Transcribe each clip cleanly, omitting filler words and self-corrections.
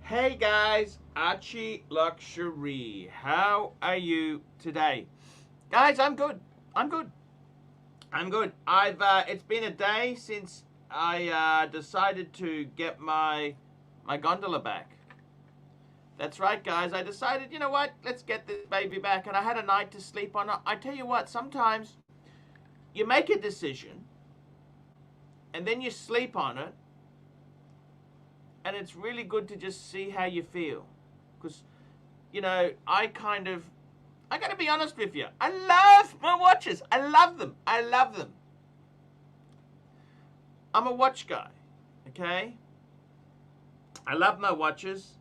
Hey guys, Archie Luxury. How are you today? Guys, I'm good. I'm good. I'm good. It's been a day since I decided to get my gondola back. That's right, guys. I decided, you know what? Let's get this baby back. And I had a night to sleep on it. I tell you what, sometimes you make a decision and then you sleep on it, and it's really good to just see how you feel. Because, I got to be honest with you. I love my watches. I love them. I love them. I'm a watch guy, okay? I love my watches.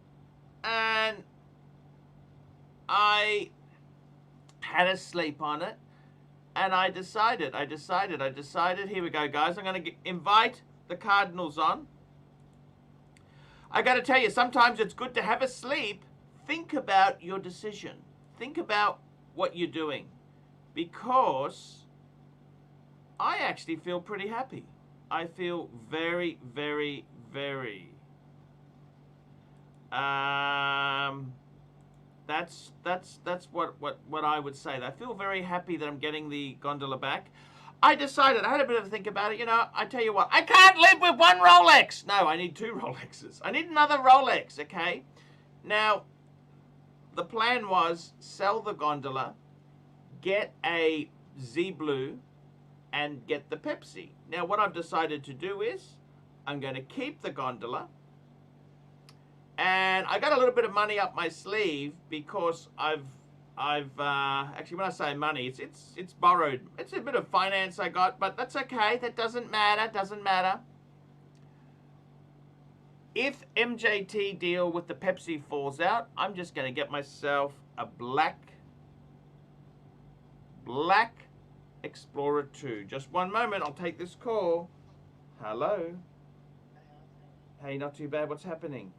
And I had a sleep on it. And I decided. Here we go, guys. I'm going to invite the Cardinals on. I got to tell you, sometimes it's good to have a sleep. Think about your decision. Think about what you're doing. Because I actually feel pretty happy. I feel very, very, very... That's what I would say. I feel very happy that I'm getting the gondola back. I decided, I had a bit of a think about it, I tell you what, I can't live with one Rolex. No, I need two Rolexes. I need another Rolex, okay? Now, the plan was sell the gondola, get a Z Blue, and get the Pepsi. Now, what I've decided to do is, I'm going to keep the gondola, and I got a little bit of money up my sleeve because I've actually, when I say money, it's borrowed. It's a bit of finance I got, but that's okay. That doesn't matter. If MJT deal with the Pepsi falls out, I'm just going to get myself a black Explorer 2. Just one moment. I'll take this call. Hello. Hey, not too bad. What's happening?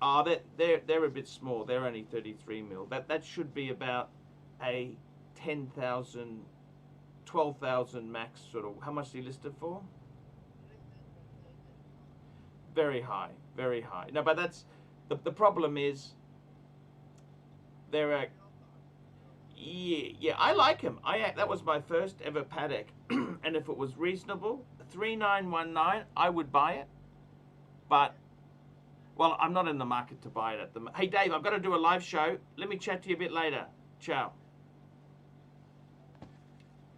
Oh, they're a bit small. They're only 33 mil. That should be about a 10,000, 12,000 max sort of. How much do you list it for? Very high, very high. No, but that's the problem is they're a yeah. I like him. That was my first ever Patek, and if it was reasonable, 3919, I would buy it, but. Well, I'm not in the market to buy it at the moment. Hey, Dave, I've got to do a live show. Let me chat to you a bit later. Ciao.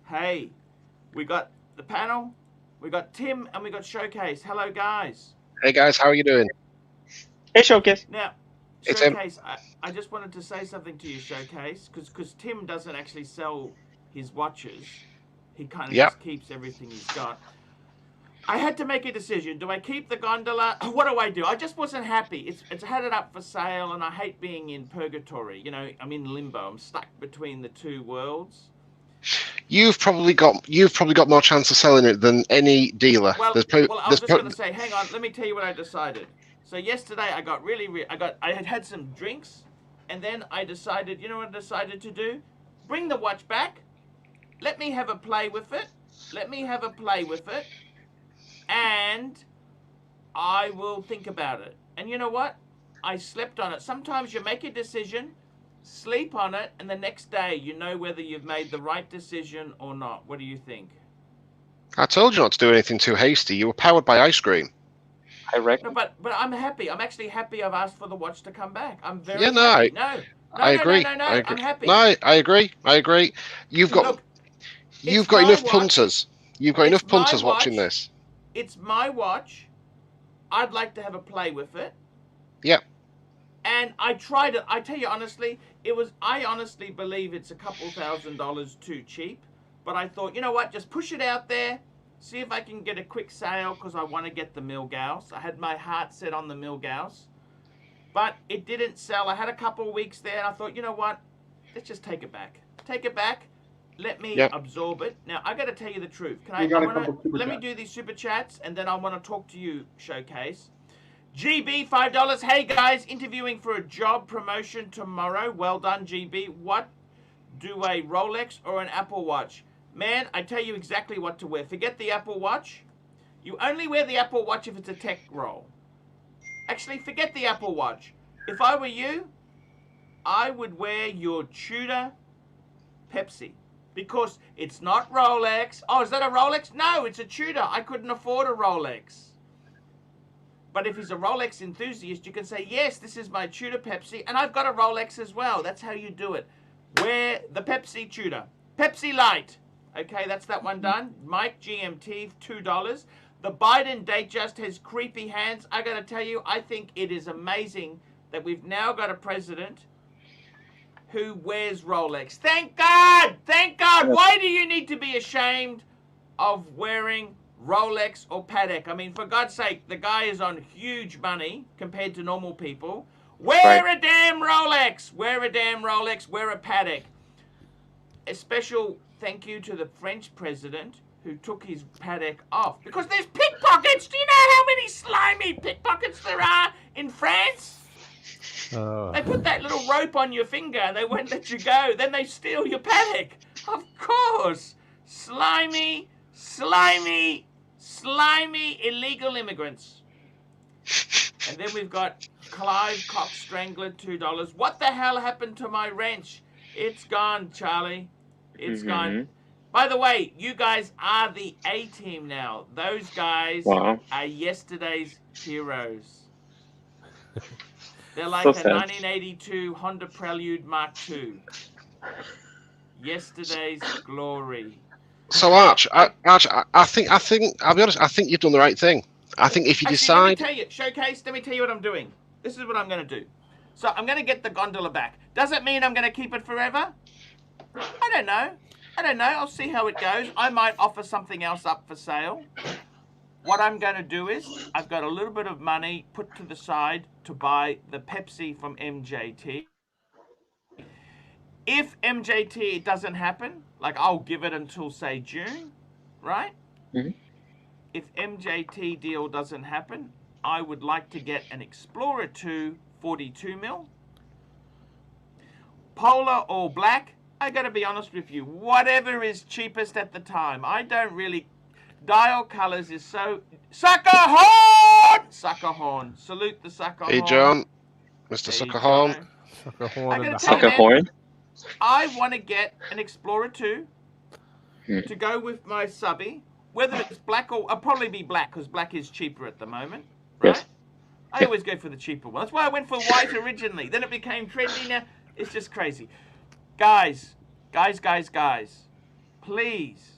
Hey, we got the panel, we got Tim, and we got Showcase. Hello, guys. Hey, guys, how are you doing? Hey, Showcase. Now, It's Showcase, I just wanted to say something to you, Showcase, because Tim doesn't actually sell his watches. He kind of just keeps everything he's got. I had to make a decision. Do I keep the gondola? What do? I just wasn't happy. It's had it up for sale, and I hate being in purgatory. I'm in limbo. I'm stuck between the two worlds. You've probably got more chance of selling it than any dealer. Well, I was just going to say, hang on. Let me tell you what I decided. So yesterday I got I had some drinks, and then I decided. You know what I decided to do? Bring the watch back. Let me have a play with it. And I will think about it. And you know what? I slept on it. Sometimes you make a decision, sleep on it, and the next day you know whether you've made the right decision or not. What do you think? I told you not to do anything too hasty. You were powered by ice cream. I reckon. No, but I'm happy. I'm actually happy I've asked for the watch to come back. I'm very happy. I agree. No, I'm happy. No, I agree. You've got enough punters. You've got enough punters watching this. It's my watch. I'd like to have a play with it. Yeah. And I tried it. I tell you honestly, I honestly believe it's a couple $1,000s too cheap. But I thought, you know what? Just push it out there. See if I can get a quick sale because I want to get the Milgauss. I had my heart set on the Milgauss. But it didn't sell. I had a couple of weeks there and I thought, you know what? Let's just take it back. Let me absorb it. Now, I got to tell you the truth. Let me do these super chats, and then I want to talk to you, Showcase. GB, $5. Hey, guys, interviewing for a job promotion tomorrow. Well done, GB. What do a Rolex or an Apple Watch? Man, I tell you exactly what to wear. Forget the Apple Watch. You only wear the Apple Watch if it's a tech roll. Actually, forget the Apple Watch. If I were you, I would wear your Tudor Pepsi. Because it's not Rolex. Oh, is that a Rolex? No, it's a Tudor. I couldn't afford a Rolex. But if he's a Rolex enthusiast, you can say, yes, this is my Tudor Pepsi, and I've got a Rolex as well. That's how you do it. Wear the Pepsi Tudor. Pepsi Light. Okay, that's that one done. Mike GMT, $2. The Biden date just has creepy hands. I got to tell you, I think it is amazing that we've now got a president who wears Rolex. Thank God! Thank God! Why do you need to be ashamed of wearing Rolex or Patek? I mean, for God's sake, the guy is on huge money compared to normal people. Wear a damn Rolex! Wear a damn Rolex, wear a Patek. A special thank you to the French president who took his Patek off. Because there's pickpockets! Do you know how many slimy pickpockets there are in France? They put that little rope on your finger and they won't let you go. Then they steal your Patek. Of course. Slimy, slimy, slimy illegal immigrants. And then we've got Clive Cock Strangler, $2. What the hell happened to my wrench? It's gone, Charlie. It's gone. By the way, you guys are the A-team now. Those guys are yesterday's heroes. They're like a 1982 Honda Prelude Mark II. Yesterday's glory. So Arch, I think I'll be honest. I think you've done the right thing. I think if you decide, let me tell you, Showcase. Let me tell you what I'm doing. This is what I'm going to do. So I'm going to get the gondola back. Does it mean I'm going to keep it forever? I don't know. I'll see how it goes. I might offer something else up for sale. What I'm going to do is, I've got a little bit of money put to the side to buy the Pepsi from MJT. If MJT doesn't happen, like I'll give it until, say, June, right? If MJT deal doesn't happen, I would like to get an Explorer 2 42 mil. Polar or black, I got to be honest with you, whatever is cheapest at the time. I don't really... Dial colors is so... Sucker horn! Sucker horn. Salute the sucker horn. Hey, John. Mr. Sucker Horn. Sucker Horn. I want to get an Explorer 2 to go with my subby. Whether it's black or... I'll probably be black, because black is cheaper at the moment. Right? Yes. I always go for the cheaper one. That's why I went for white originally. Then it became trendy. Now it's just crazy. Guys. Please.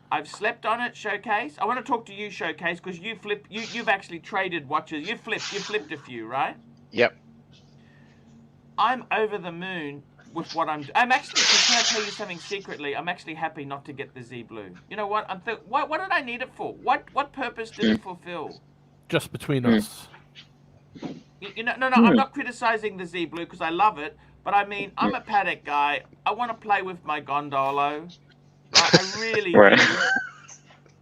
I've slept on it, Showcase. I want to talk to you, Showcase, because you've actually traded watches. You flipped a few, right? Yep. I'm over the moon with what I'm actually, can I tell you something secretly? I'm actually happy not to get the Z Blue. You know what? What did I need it for? What purpose did it fulfill? Just between us. No, I'm not criticizing the Z Blue because I love it, but I mean, I'm a Patek guy. I want to play with my gondolo. I really do.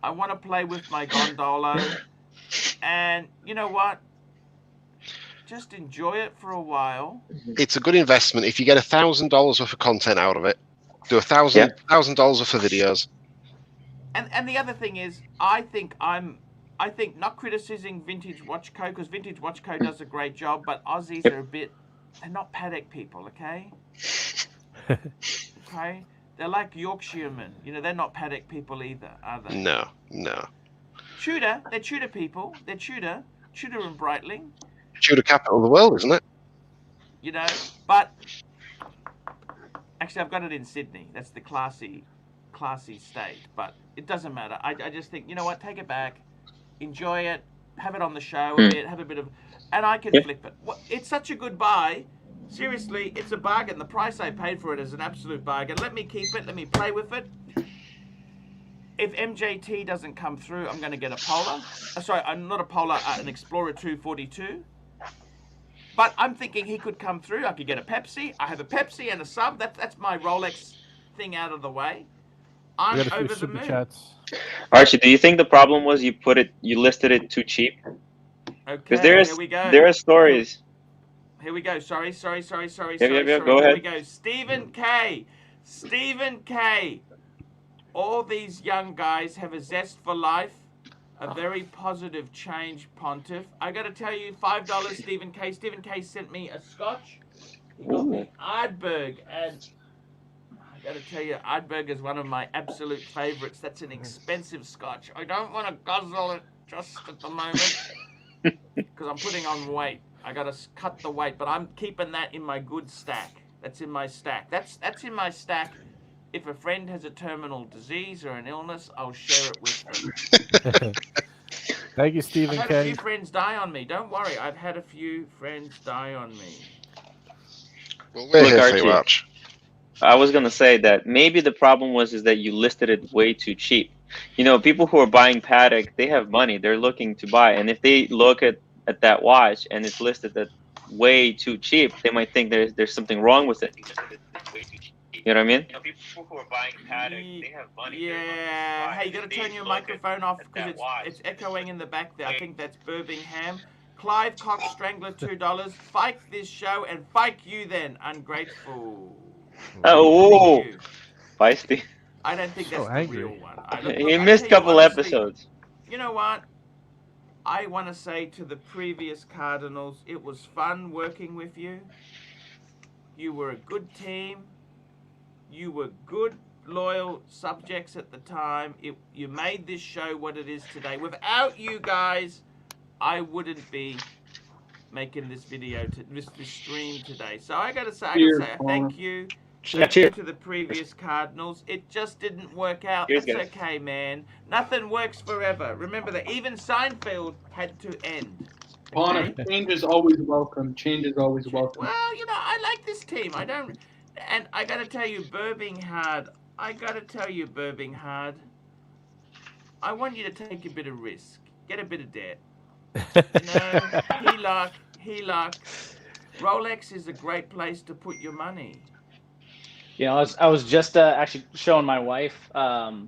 I want to play with my gondola. And you know what? Just enjoy it for a while. It's a good investment. If you get $1,000 worth of content out of it, do $1,000 worth of videos. And the other thing is, I think not criticizing Vintage Watch Co, because Vintage Watch Co does a great job, but Aussies are they're not Patek people, okay? Okay? They're like Yorkshiremen. You know, they're not Patek people either, are they? No. Tudor, they're Tudor people. They're Tudor and Breitling. Tudor capital of the world, isn't it? You know, but actually I've got it in Sydney. That's the classy state, but it doesn't matter. I just think, you know what, take it back, enjoy it, have it on the show a bit, have a bit of, and I can flip it. It's such a good buy. Seriously, it's a bargain. The price I paid for it is an absolute bargain. Let me keep it. Let me play with it. If MJT doesn't come through, I'm going to get a Polar. Sorry, not a Polar, an Explorer 2 42. But I'm thinking he could come through. I could get a Pepsi. I have a Pepsi and a sub. That's my Rolex thing out of the way. I'm over the moon. Chats. Archie, do you think the problem was you listed it too cheap? Okay, here we go. There are stories. Here we go. Sorry. Go Here ahead. we go. Stephen K. All these young guys have a zest for life, a very positive change, Pontiff. I got to tell you, $5, Stephen K. Stephen K. sent me a scotch. He got me Ardbeg, and I got to tell you, Ardbeg is one of my absolute favorites. That's an expensive scotch. I don't want to guzzle it just at the moment because I'm putting on weight. I got to cut the weight, but I'm keeping that in my good stack. That's in my stack. That's in my stack. If a friend has a terminal disease or an illness, I'll share it with them. Thank you, Stephen I've had a K. few friends die on me. Don't worry, I've had a few friends die on me. Well, we're here for you, Archie. Arch. I was gonna say that maybe the problem was that you listed it way too cheap. You know, people who are buying Patek, they have money. They're looking to buy, and if they look at that watch and it's listed at way too cheap, they might think there's something wrong with it. You know what I mean? You know, people who are buying Patek, they have money. Yeah. Hey, you got to turn your microphone off because it's echoing in the back there. I think that's Birmingham. Clive Cox Strangler, $2. Fike this show and fike you then, ungrateful. Oh, feisty. I don't think that's the real one. He missed a couple episodes. You know what? I want to say to the previous Cardinals, it was fun working with you. You were a good team. You were good, loyal subjects at the time. You made this show what it is today. Without you guys, I wouldn't be making this video, this stream today. So I got to say, thank you. Thank you to the previous Cardinals. It just didn't work out. That's okay, man. Nothing works forever. Remember that even Seinfeld had to end. Okay? Change is always welcome. Change is always welcome. Well, you know, I like this team. And I got to tell you, Birmingham, I want you to take a bit of risk. Get a bit of debt. HELOC. Rolex is a great place to put your money. You know, I was just actually showing my wife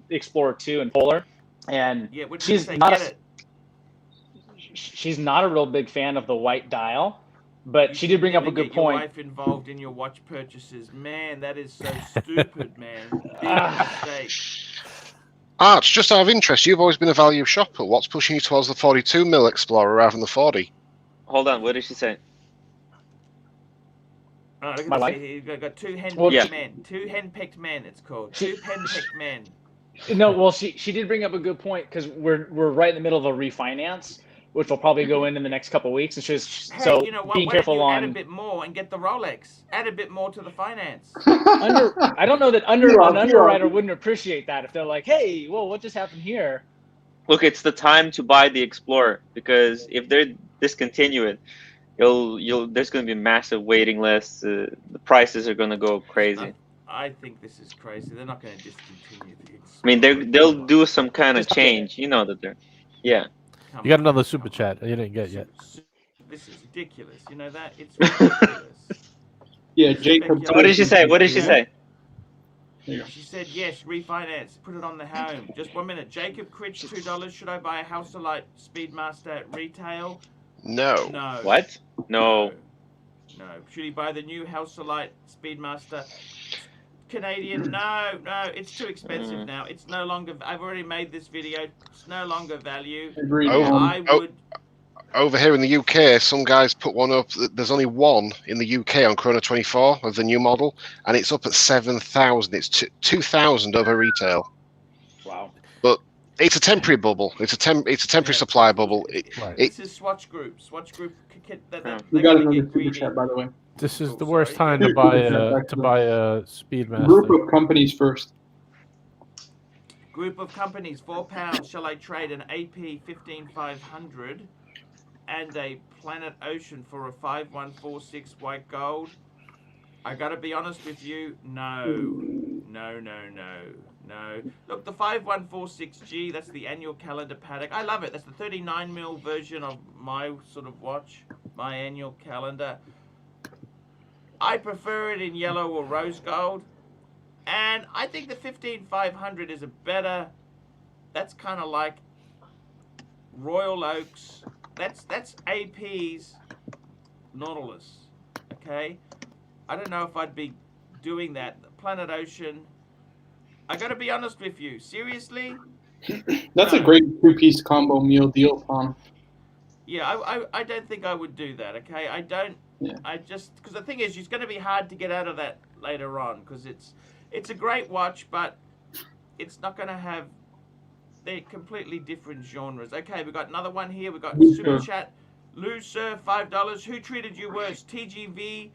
Explorer 2 in Polar, and she's not a real big fan of the white dial, but she did bring up a good point. Your wife involved in your watch purchases, man, that is so stupid, man. Big mistake. Arch, just out of interest, you've always been a value shopper. What's pushing you towards the 42mm Explorer rather than the 40? Hold on, what did she say? My wife? He's got two henpecked men. Two henpecked men, it's called. Two henpecked men. No, well, she did bring up a good point because we're right in the middle of a refinance, which will probably go in the next couple of weeks. And so you know what? being careful on. Add a bit more and get the Rolex. Add a bit more to the finance. I don't know that an underwriter wouldn't appreciate that if they're like, hey, whoa, what just happened here? Look, it's the time to buy the Explorer because if they discontinue it, there's going to be massive waiting lists. The prices are going to go crazy. I think this is crazy. They're not going to discontinue the Explorer. I mean, they'll do some kind of change. You know that they're, yeah. You got another super chat you didn't get yet. This is ridiculous. You know that? It's ridiculous. Yeah, Jacob. So what did she say? What did she say? She said, yes, refinance. Put it on the home. Just 1 minute. Jacob Critch, $2. Should I buy a Halcyon Speedmaster at retail? No. No. What? No. No. Should he buy the new Halcyon Speedmaster Canadian? No. It's too expensive now. It's no longer. I've already made this video. It's no longer value. Agreed. Over here in the UK, some guys put one up. There's only one in the UK on Chrono 24 of the new model, and it's up at 7,000. It's 2,000 over retail. Wow. But it's a temporary bubble. It's a temporary supply bubble. This is Swatch Group. We got another super chat, by the way. This is the worst time to buy a Speedmaster. Group of companies first. Group of companies, £4. Shall I trade an AP 15500 and a Planet Ocean for a 5146 white gold? I gotta be honest with you, no. Look, the 5146G, that's the annual calendar Patek. I love it. That's the 39mm version of my sort of watch, my annual calendar. I prefer it in yellow or rose gold. And I think the 15500 is a better, that's kind of like Royal Oaks. That's AP's Nautilus, okay? I don't know if I'd be doing that. Planet Ocean, I got to be honest with you. Seriously? That's No. a great two-piece combo meal deal, Tom. Yeah, I don't think I would do that, okay? I don't. Yeah. I just... Because the thing is, it's going to be hard to get out of that later on. Because it's a great watch, but it's not going to have... They're completely different genres. Okay, we've got another one here. We've got Super Chat. Loser, $5. Who treated you worse? TGV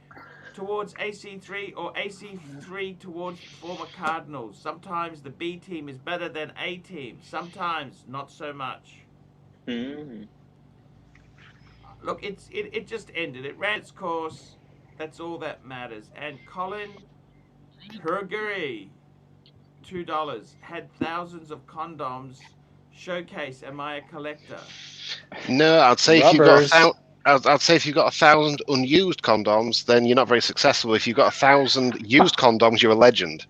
towards AC3 or AC3 towards former Cardinals? Sometimes the B team is better than A team. Sometimes not so much. Mm. Look, it just ended. It ran its course. That's all that matters. And Colin Hergery, $2, had thousands of condoms. Showcase, am I a collector? No, I'd say if you've got I'd say if you've got 1,000 unused condoms, then you're not very successful. If you've got 1,000 used condoms, you're a legend.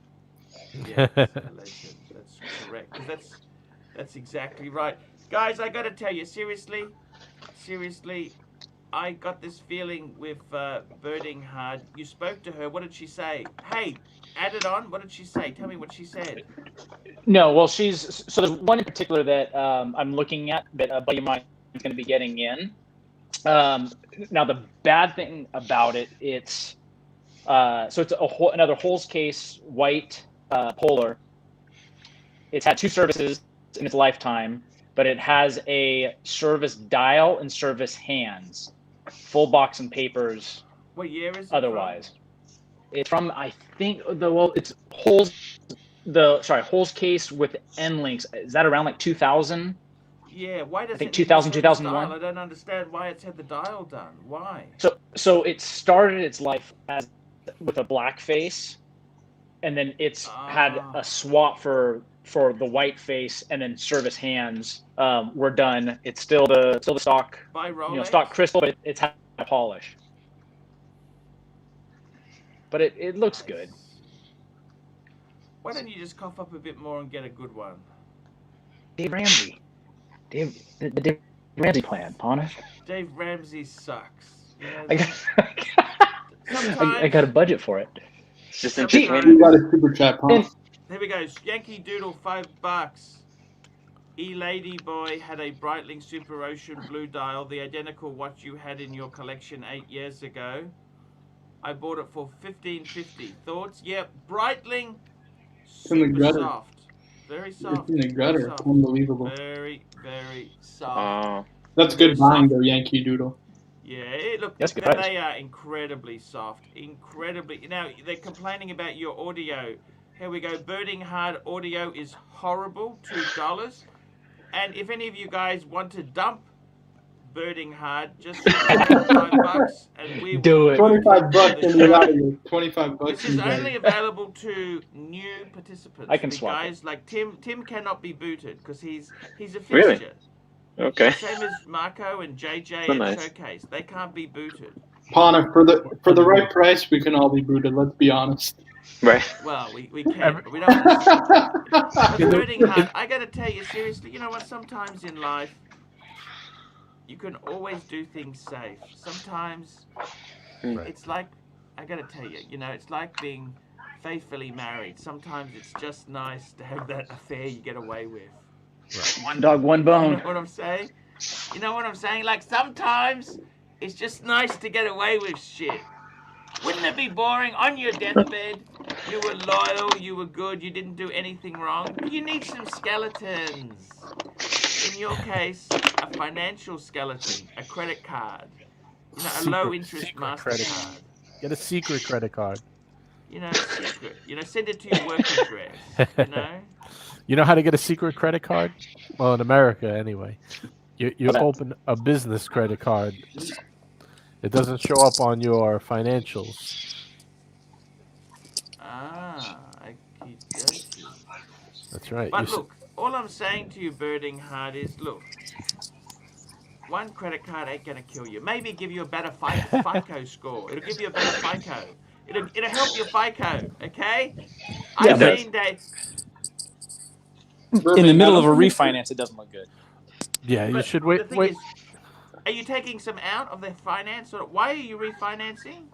Yeah, that's a legend. That's correct. 'Cause that's exactly right. Guys, I got to tell you, seriously, I got this feeling with Birding Hard. You spoke to her. What did she say? Hey, add it on. What did she say? Tell me what she said. No, well, so there's one in particular that I'm looking at that a buddy of mine is going to be getting in. Now the bad thing about it, it's another Holes case white polar. It's had 2 services in its lifetime, but it has a service dial and service hands, full box and papers. What year is it? Otherwise, it's from it's Holes case with end links. Is that around like 2000? Yeah, why does I think it 2000, 2001. I don't understand why it's had the dial done. Why? So it started its life with a black face, and then it's had a swap for the white face, and then service hands were done. It's still the stock, by Rolex? Stock crystal, but it's had a polish. But it looks good. Why don't you just cough up a bit more and get a good one? Dave Ramsey. The Dave Ramsey plan, Panerai. Dave Ramsey sucks. I got a budget for it. Just You entertaining. got a super chat, Tom. Here we go. Yankee Doodle, $5. E-Lady Boy had a Breitling Super Ocean blue dial, the identical watch you had in your collection 8 years ago. I bought it for $15.50. Thoughts? Yep, Breitling, in the super gutter. soft. Very soft. It's in the gutter. Soft. Unbelievable. Very, very soft. That's good buying, though, Yankee Doodle. Yeah, look, That's good. they are incredibly soft. Incredibly. Now, they're complaining about your audio. Here we go. Birding Hard audio is horrible, $2. And if any of you guys want to dump Birding Hard, just $5 and we Do it. $25 and you're out of here. $25. This is only available to new participants. I can the swap guys like Tim. Tim cannot be booted because he's a fixture. Really? Okay. Same as Marco and JJ So and nice. Showcase. They can't be booted. Pana, for the right price, we can all be booted. Let's be honest. Right. Well, we can, but we don't want to. But Birding Hard, I got to tell you, seriously, you know what? Sometimes in life, you can always do things safe. Sometimes it's like, I got to tell you, it's like being faithfully married. Sometimes it's just nice to have that affair you get away with. Right. One dog, one bone. You know what I'm saying? You know what I'm saying? Like, sometimes it's just nice to get away with shit. Wouldn't it be boring on your deathbed? You were loyal, you were good, you didn't do anything wrong. You need some skeletons. In your case, a financial skeleton, a credit card, a low-interest MasterCard. Get a secret credit card. Secret. Send it to your work address. You know how to get a secret credit card? Well, in America, anyway. You open a business credit card. It doesn't show up on your financials. That's right. But look, all I'm saying to you, Birding Hard, is look, one credit card ain't gonna kill you. Maybe give you a better FICO score. It'll give you a better FICO. It'll help your FICO, okay? Yeah, I've seen that. In the middle of a refinance, it doesn't look good. Yeah, you But should the wait. thing is, are you taking some out of the finance, or why are you refinancing?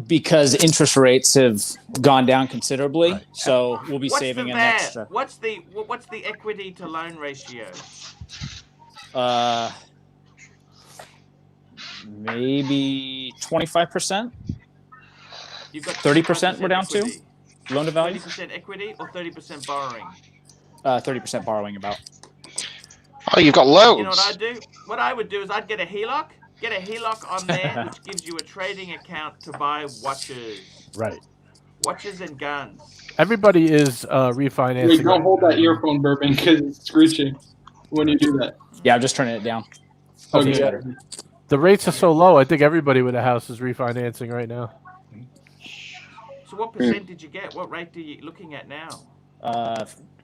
because interest rates have gone down considerably, Right. so we'll be What's saving the an VAR? extra. What's the equity to loan ratio? Maybe 25%. You've got 30% we're down equity. to loan to value. 30% equity or 30% borrowing? 30% borrowing about. Oh, you've got loads. You know what I'd do? What I would do is I'd get a HELOC. Get a HELOC on there, which gives you a trading account to buy watches. Right. Watches and guns. Everybody is refinancing. Wait, don't hold that earphone, Bourbon, because it's screeching when you do that. Yeah, I'm just turning it down. Hopefully it's better. The rates are so low. I think everybody with a house is refinancing right now. So what percent did you get? What rate are you looking at now?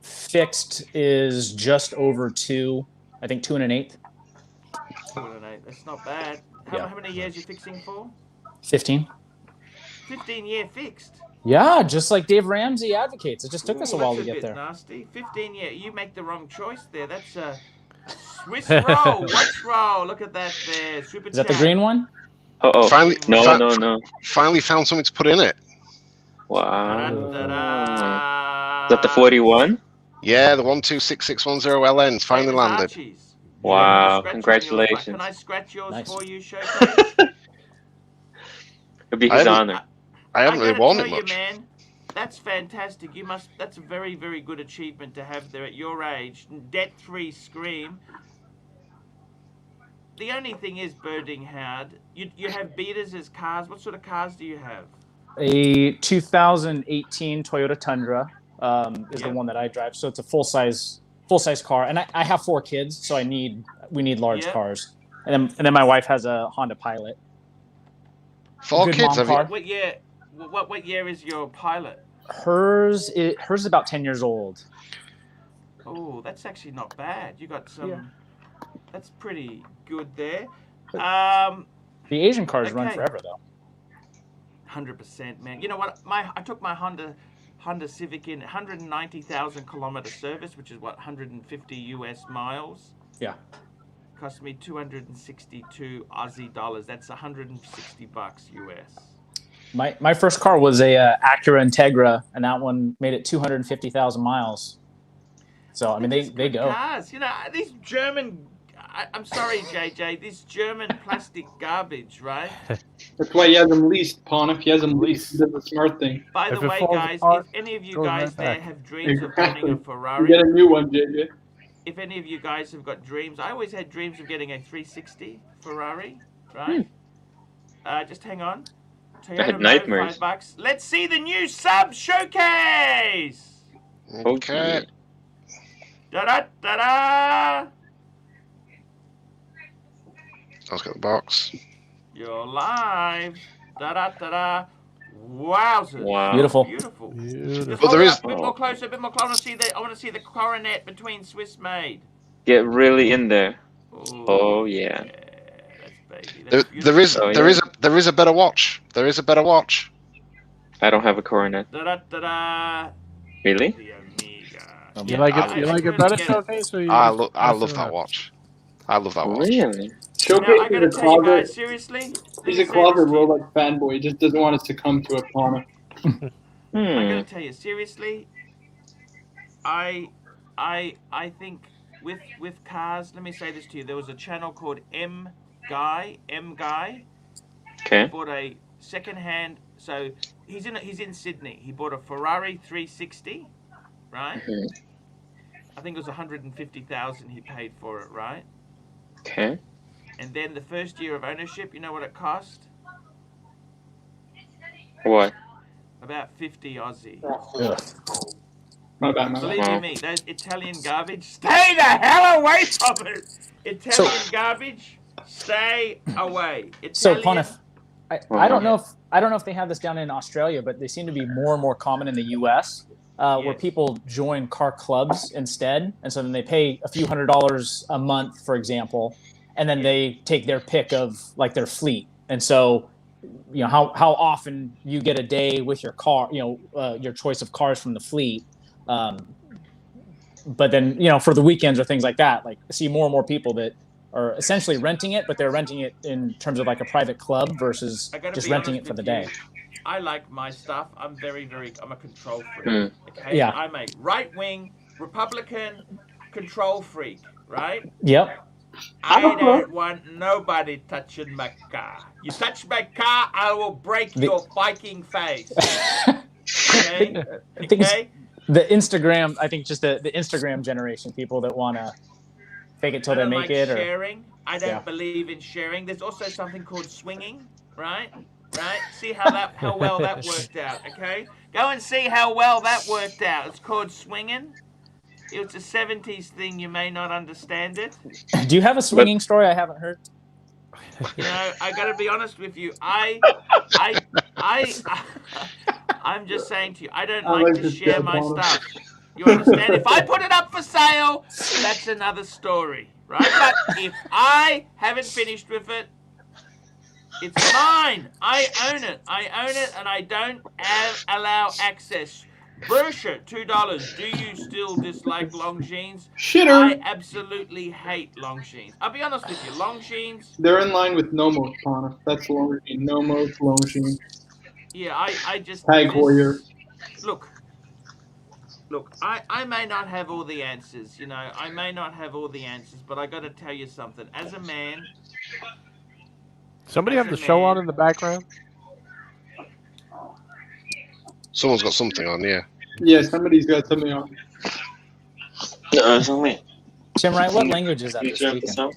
Fixed is just over 2. I think 2 1/8. 2 1/8. That's not bad. How many years are you fixing for? 15. 15-year fixed. Yeah, just like Dave Ramsey advocates. It just took us a while to get there. Nasty. 15-year. You make the wrong choice there. That's a Swiss roll. Watch roll. Look at that there. Super Is that the green one? Oh, Finally, no. Finally found something to put in it. Wow. Da-da-da-da. Is that the 41? Yeah, the 126610 LN's finally landed. Archie's. Wow, Scratch congratulations. Can I scratch yours Nice. for you, Showcase? It'll be I his haven't- honor. I haven't really gotta worn tell it you, much. man, that's fantastic. That's a very, very good achievement to have there at your age. Debt-free scream. The only thing is, Birding Howard, you have beaters as cars. What sort of cars do you have? A 2018 Toyota Tundra is the Yep. one that I drive. So it's a full-size car. And I have 4 kids, so we need large Yep. cars. And then my wife has a Honda Pilot. 4 Good kids, mom have you? car. What year? What year is your Pilot? Hers is about 10 years old. Oh, that's actually not bad. You got some. Yeah. That's pretty good there. The Asian cars run Okay. forever, though. 100%, man. You know what? I took my Honda Civic in 190,000 kilometer service, which is what 150 US miles. Yeah. Cost me 262 Aussie dollars. That's 160 bucks US. My first car was a Acura Integra, and that one made it 250,000 miles. So I mean, they Good go. cars. You know, these German. I'm sorry, JJ. This German plastic garbage, right? That's why he has them leased, Pon. If he has them leased, that's a smart thing. By the If it way, falls guys, apart, if any of you goes guys right there back. have dreams of owning a You Ferrari, get a new one, JJ. if any of you guys have got dreams, I always had dreams of getting a 360 Ferrari, right? Just hang on. Toyota had Mode, nightmares. $5. Let's see the new sub showcase. Okay. Da da da da. Let's get the box. You're live. Da da da da. Wowzers. Wow. Beautiful. Beautiful. Beautiful. Just Well, hold there it is- up, a bit more closer, a bit more closer. I want to see the coronet between Swiss made. Get really in there. Ooh, Oh, yeah. That's baby. That's There is a better watch. There is a better watch. I don't have a coronet. Da da da da. Really? The Amiga. You like it? I- You like it better, Showcase? Or you I just love messing that around? watch. I love that watch. Really? Showcase Now, I is gotta a tell you guys, closet. seriously. He's a closet Rolex fanboy. He just doesn't want us to come to it, Pon. I Hmm. gotta tell you, seriously. I think with cars, let me say this to you. There was a channel called M Guy. Okay. Bought a second-hand. So he's in Sydney. He bought a Ferrari 360, right? Mhm. I think it was 150,000 he paid for it, right? Okay. And then the first year of ownership, you know what it cost? What? About 50 Aussie. My bad, my bad. Believe Wow. you me, those Italian garbage, stay the hell away from it. Italian garbage, stay away. So, Italian, Ponif, I don't know if they have this down in Australia, but they seem to be more and more common in the U.S. Where Yes. people join car clubs instead, and so then they pay a few $100s a month, for example, and then they take their pick of like their fleet. And so, you know, how often you get a day with your car, you know, your choice of cars from the fleet. But then, you know, for the weekends or things like that, like I see more and more people that are essentially renting it, but they're renting it in terms of like a private club versus I gotta just be renting honest it for the with day. you. I like my stuff. I'm I'm a control freak. Mm. Okay. Yeah. I'm a right-wing Republican control freak. Right. Yep. I don't want nobody touching my car. You touch my car, I will break your Viking face. Okay? I think it's Okay? the Instagram. I think just the Instagram generation, people that want to fake it till I they don't make like it. Or sharing. I don't Yeah. believe in sharing. There's also something called swinging, right? Right? See how well that worked out, okay? Go and see how well that worked out. It's called swinging. It's a 70s thing. You may not understand it. Do you have a swinging story I haven't heard? You know, I got to be honest with you. I'm just saying to you, I don't like to share my stuff. You understand? If I put it up for sale, that's another story, right? But if I haven't finished with it, it's mine. I own it. And I don't allow access. Brochure, $2. Do you still dislike Longines? Shitter. I absolutely hate Longines. I'll be honest with you, Longines. They're in line with Nomos, Connor. That's Longines. Nomos, Longines. Yeah, I just Tag Warrior. Look, I may not have all the answers, you know. I may not have all the answers, but I got to tell you something. As a man, Somebody have the show on in the background? Someone's got something on, yeah. Yeah, somebody's got something on. No, it's not me. Tim Wright, what language is that You this turn weekend? this on?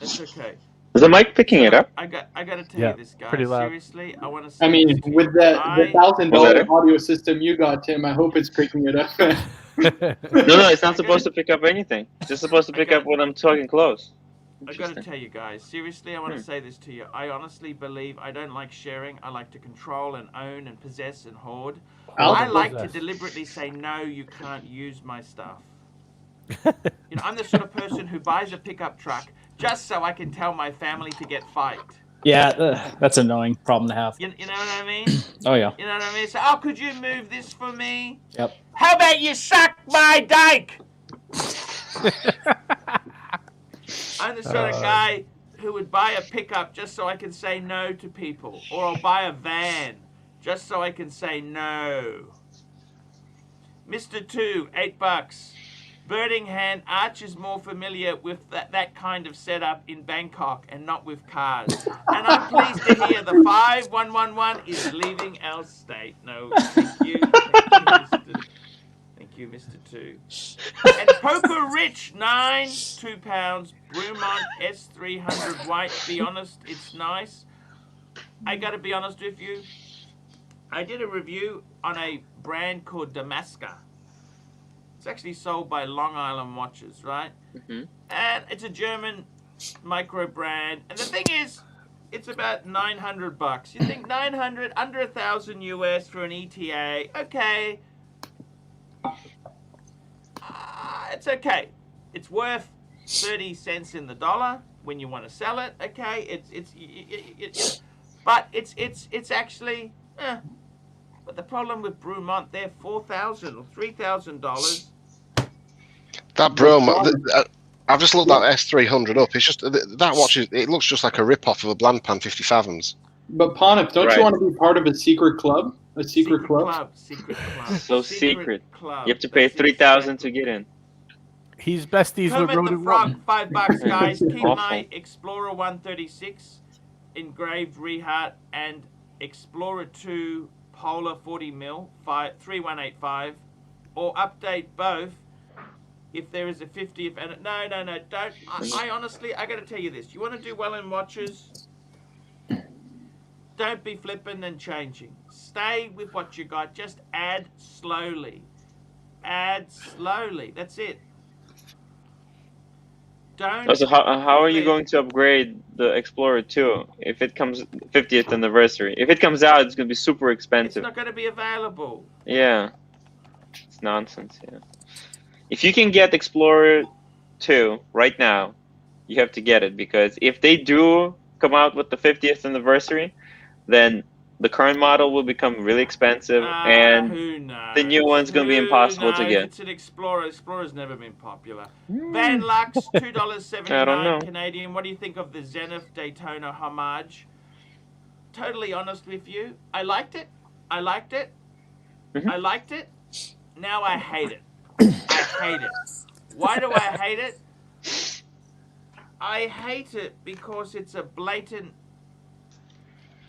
it's okay. Is the mic picking it up? I got to tell Yeah, you this, guys. pretty loud. Seriously, I want to say I mean, this to with you. the Was $1,000 that audio system you got, Tim, I hope it's picking it up. No, it's not supposed to pick up anything. It's just supposed to pick up when I'm talking close. I got to tell you guys, seriously, I want to say this to you. I honestly believe I don't like sharing. I like to control and own and possess and hoard. I like to deliberately say, no, you can't use my stuff. You know, I'm the sort of person who buys a pickup truck just so I can tell my family to get fight. Yeah, that's an annoying problem to have. You know what I mean? Oh, yeah. You know what I mean? So, oh, could you move this for me? Yep. How about you suck my dike? I'm the sort of guy who would buy a pickup just so I can say no to people. Or I'll buy a van just so I can say no. Mr. 2, $8. Birding Hand, Arch is more familiar with that kind of setup in Bangkok and not with cars. And I'm pleased to hear the 5111 is leaving our state. No, thank you. Thank you, Mr. 2. And Poker Rich, 9, £2. Brumont S300 white. Be honest, it's nice. I gotta be honest with you. I did a review on a brand called Damascus. It's actually sold by Long Island Watches, right? Mm-hmm. And it's a German micro brand. And the thing is, it's about $900. You think 900, under 1,000 US for an ETA? Okay. It's okay. It's worth 30 cents in the dollar when you want to sell it. Okay. But it's actually. But the problem with Brumont, they're $4,000 or $3,000. That Bromont, I've just looked that S300 up. It's just that watch. It looks just like a rip-off of a Blancpain 50 Fathoms. But Ponif, don't you want to be part of a secret club? A secret club? Secret club. So secret. Club. You have to pay $3,000 to get in. He's besties Kermit with Roden the Frog, One. $5, guys. Keep Awful. my Explorer 136 engraved reheart and Explorer 2 Polar 40mm 3185, or update both if there is a 50th. And no, don't. I honestly, I got to tell you this. You want to do well in watches? Don't be flipping and changing. Stay with what you got. Just add slowly. Add slowly. That's it. Don't. So how are you going to upgrade the Explorer 2 if it comes 50th anniversary? If it comes out, it's going to be super expensive. It's not going to be available. Yeah. It's nonsense, yeah. If you can get Explorer 2 right now, you have to get it, because if they do come out with the 50th anniversary, then the current model will become really expensive, and the new one's going to be impossible to get. It's an Explorer. Explorer's never been popular. Van Lux, $2.79 I don't know. Canadian. What do you think of the Zenith Daytona homage? totally honest with you. I liked it. I liked it. Mhm. I liked it. Now I hate it. I hate it. Why do I hate it? I hate it because it's a blatant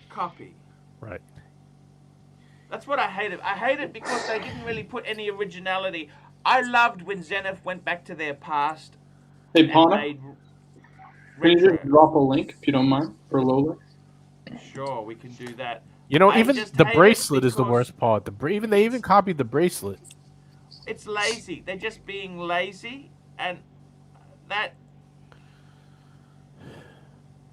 copy. Right. That's what I hate it. I hate it because they didn't really put any originality. I loved when Zenith went back to their past Hey, and Pana, made can you retro. just drop a link if you don't mind for Lola? Sure, we can do that. You know, I even just the hate it bracelet is the because- worst part. They even copied the bracelet. It's lazy. They're just being lazy, and that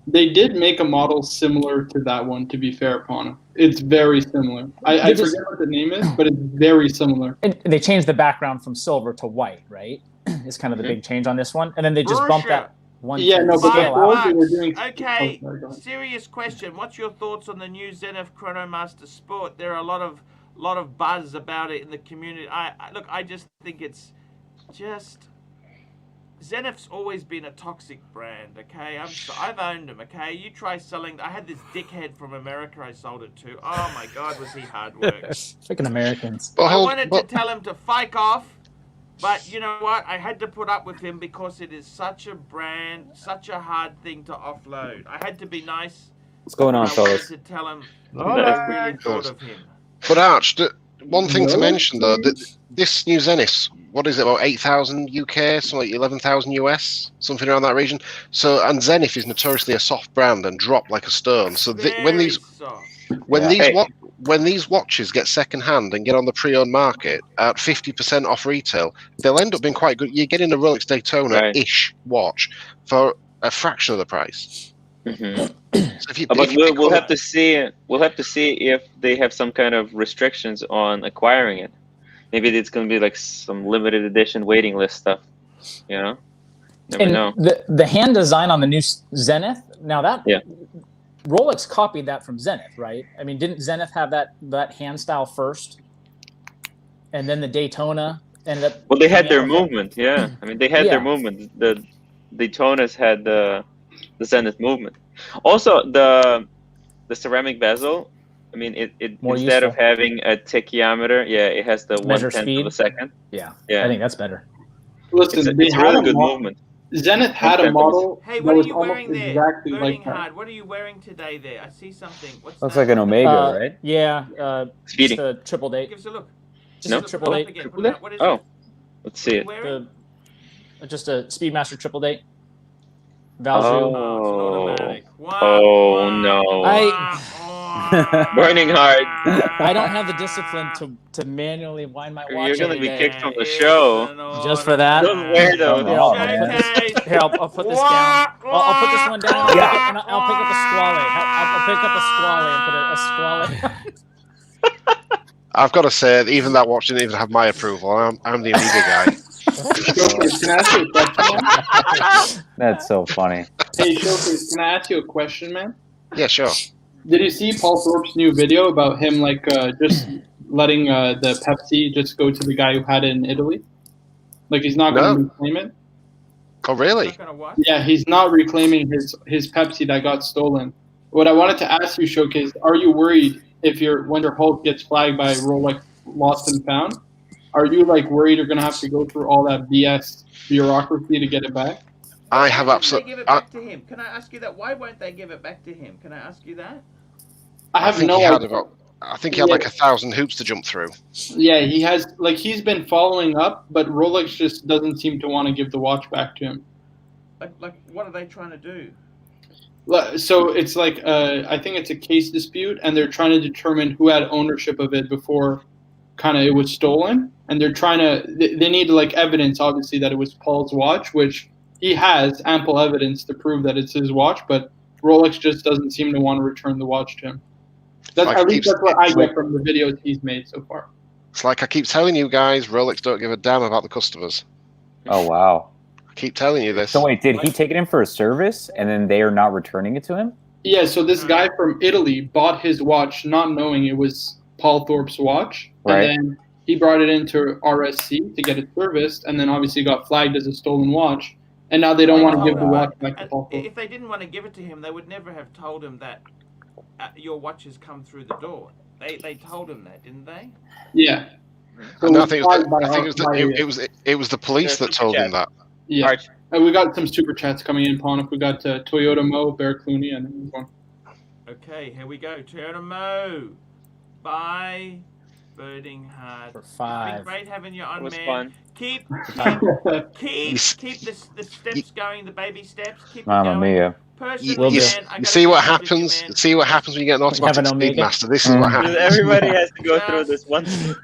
They did make a model similar to that one, to be fair, Pana. It's very similar. I They just- forget what the name is, but it's very similar. And they changed the background from silver to white, right? It's kind of the big change on this one, and then they just bumped that one Yeah, no, but scale before out. they were doing. Okay, Oh, sorry, go ahead. serious question. What's your thoughts on the new Zenith Chronomaster Sport? There are a lot of buzz about it in the community. Look, I just think it's just Zenith's always been a toxic brand. Okay, I've owned them. Okay, you try selling. I had this dickhead from America. I sold it to. Oh my God, was he hard work? Freaking Americans. But I hold, wanted to tell him to fike off, but you know what? I had to put up with him because it is such a brand, such a hard thing to offload. I had to be nice. What's going on, I wanted fellas? to tell him Hola. that I really thought of him. but Arch, one thing to mention though, this new Zenith, what is it, about 8,000 UK, something like 11,000 US, something around that region. So, and Zenith is notoriously a soft brand and drop like a stone. So when Very these soft. when these watches get second hand and get on the pre-owned market at 50% off retail, they'll end up being quite good. You're getting a Rolex Daytona-ish watch for a fraction of the price. Mhm. So if you, But if you pick we'll one have to see. We'll have to see if they have some kind of restrictions on acquiring it. Maybe it's going to be like some limited edition waiting list stuff. You know, never And know. the hand design on the new Zenith, now that Yeah. Rolex copied that from Zenith, right? I mean, didn't Zenith have that hand style first, and then the Daytona ended up? Well, they had coming their out with it? movement. Yeah, I mean, they had their Yeah. movement. The Daytonas had the Zenith movement. Also, the ceramic bezel. I mean, it More instead of useful. having a tachyometer, yeah, it has the Measure 1/10 of speed. a second. Yeah, Yeah. I think that's better. Listen, they It's had really a good mo- movement. Zenith had a 1/10 of a model Hey, that what are was you almost wearing there? exactly Burning like that. hard. What are you wearing today there? I see something. What's Looks that? like an Omega, Uh, right? Yeah, Speedy. just a triple date. Give us a look. Just No? a triple Put it date. up again. Triple Put it date? up. What is Oh, it? let's What are see you it. wearing? Just a Speedmaster triple date. Valjoux. Oh, it's an automatic. Oh, no. Burning hard. I don't have the discipline to manually wind my watch. You're gonna every be day. kicked from the show. Just for that? Don't wear those. Here, I'll put this down. I'll put this one down. And I'll pick up a squally. I'll pick up a squally and put a squally. I've got to say, even that watch didn't even have my approval. I'm the Omega guy. Showcase, can I ask you a question, man? That's so funny. Hey, Showcase, can I ask you a question, man? Yeah, sure. Did you see Paul Thorpe's new video about him, like, just letting the Pepsi just go to the guy who had it in Italy? Like, he's not going to reclaim it? Oh, really? Not gonna what? Yeah, he's not reclaiming his Pepsi that got stolen. What I wanted to ask you, Showcase, are you worried if your Wonder Hulk gets flagged by Rolex Lost and Found? Are you, like, worried you're going to have to go through all that BS bureaucracy to get it back? I have Why absolutely. didn't they give it back to him? Can I ask you that? Why won't they give it back to him? Can I ask you that? I have think no he had idea. about. I think he had like 1,000 hoops to jump through. Yeah, he has, like, he's been following up, but Rolex just doesn't seem to want to give the watch back to him. Like, what are they trying to do? So it's like, I think it's a case dispute, and they're trying to determine who had ownership of it before kind of it was stolen. And they're trying to, they need, like, evidence, obviously, that it was Paul's watch, which he has ample evidence to prove that it's his watch, but Rolex just doesn't seem to want to return the watch to him. That's, Like at least that's what I it's get from the videos he's made so far. It's like I keep telling you guys, Rolex don't give a damn about the customers. Oh, wow. I keep telling you this. So wait, did he take it in for a service and then they are not returning it to him? Yeah, so this guy from Italy bought his watch not knowing it was Paul Thorpe's watch. Right. And then he brought it into RSC to get it serviced, and then obviously got flagged as a stolen watch. And now they don't want to give the watch back to Paul Thorpe. If they didn't want to give it to him, they would never have told him that your watches come through the door. They told him that, didn't they? Yeah. So No, I we think tried by it was the police that told him that. Yeah. Archie. We got some super chats coming in, Ponif. We got Toyota Mo, Bear Clooney, and one. Okay, here we go. Toyota Mo. Bye. Birding hard. For It's been 5. great having you on, It was man. fun. Keep You the steps going, the baby steps. Keep it Mamma going. mia. Personally, You man, I you gotta see be what honest with you, happens. man. See what happens when you get an Have automatic an Omega? Speedmaster. This is what happens. Everybody has to go through this Just- once.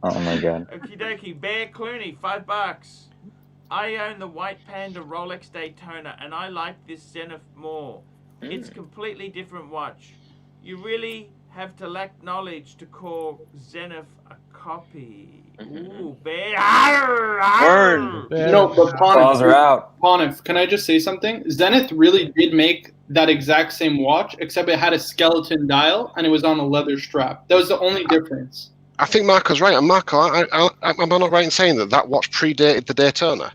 Oh my god. Okie dokie. Bear Clooney, $5. I own the White Panda Rolex Daytona, and I like this Zenith more. It's completely different watch. You really have to lack knowledge to call Zenith a copy. Ooh, Bear. Arr, arr. Burn. No, but Claws are out. Ponif, can I just say something? Zenith really did make that exact same watch, except it had a skeleton dial and it was on a leather strap. That was the only difference. I think Marco's right. And Marco, am I not right in saying that watch predated the Daytona?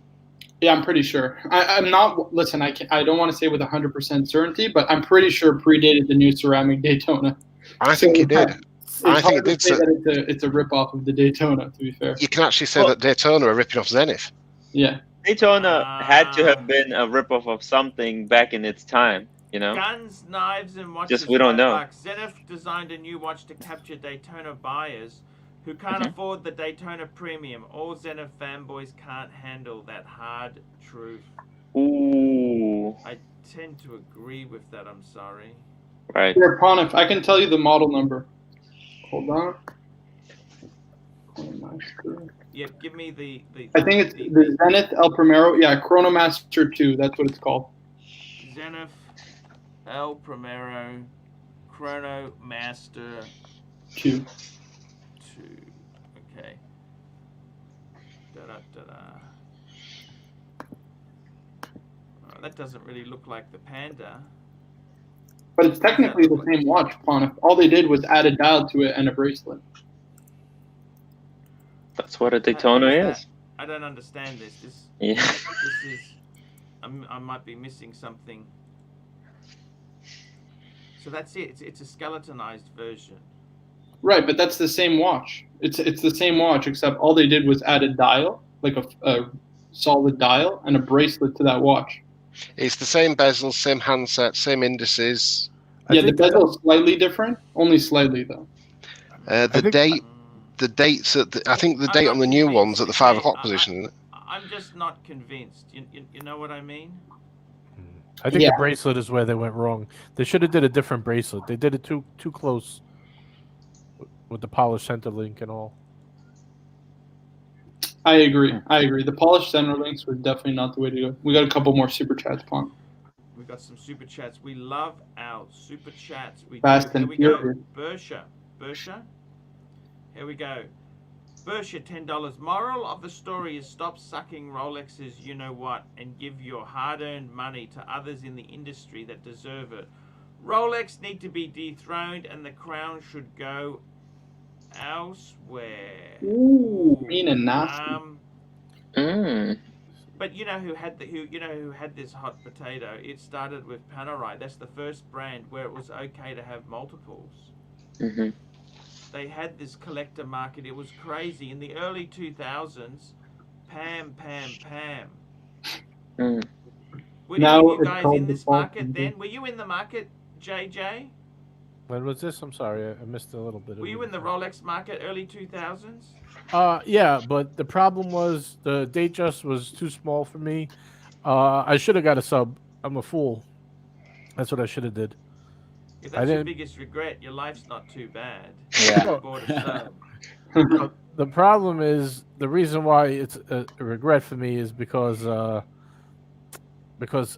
Yeah, I'm pretty sure. I'm not. Listen, I don't want to say with 100% certainty, but I'm pretty sure it predated the new ceramic Daytona. I think it did. It's I think hard it to did. say that it's a ripoff of the Daytona. To be fair. You can actually say that Daytona are ripping off Zenith. Yeah. Daytona had to have been a ripoff of something back in its time, you know? Guns, knives, and watches. Just we don't know. $5. Zenith designed a new watch to capture Daytona buyers who can't afford the Daytona Premium. All Zenith fanboys can't handle that hard truth. Ooh. I tend to agree with that. I'm sorry. Right. Here, Ponif, I can tell you the model number. Hold on. Yep, give me the I think it's the Zenith El Primero. Yeah, Chronomaster 2. That's what it's called. Zenith El Primero Chrono Master 2. 2. Okay. Oh, that doesn't really look like the Panda. But it's technically the same watch, Ponif. All they did was add a dial to it and a bracelet. That's what a Daytona is. I don't understand this. Yeah. This is. I might be missing something. So that's it. It's a skeletonized version. Right, but that's the same watch. It's the same watch, except all they did was add a dial, like a solid dial, and a bracelet to that watch. It's the same bezel, same handset, same indices. Yeah, the bezel is slightly different, only slightly though. The dates at I think the date on the new one's at the 5 o'clock position, isn't it? I'm just not convinced. You know what I mean? I think the bracelet is where they went wrong. They should have did a different bracelet. They did it too close with the polished center link and all. I agree. The polished center links were definitely not the way to go. We got a couple more super chats, Pon. We've got some super chats. We love our super chats. Fast and furious. Bersha. Here we go. Bersha, $10. Moral of the story is stop sucking Rolexes, you know what, and give your hard-earned money to others in the industry that deserve it. Rolex need to be dethroned, and the crown should go elsewhere. Ooh, mean and nasty. But you know who had this hot potato? It started with Panerai. That's the first brand where it was okay to have multiples. They had this collector market. It was crazy. In the early 2000s, Pam. Were you guys in this market then? Were you in the market, JJ? When was this? I'm sorry, I missed a little bit. Were you in the Rolex market early 2000s? Yeah, but the problem was the date just was too small for me. I should have got a sub. I'm a fool. That's what I should have did. If that's your biggest regret, your life's not too bad. Yeah. You bought a sub. The problem is the reason why it's a regret for me is because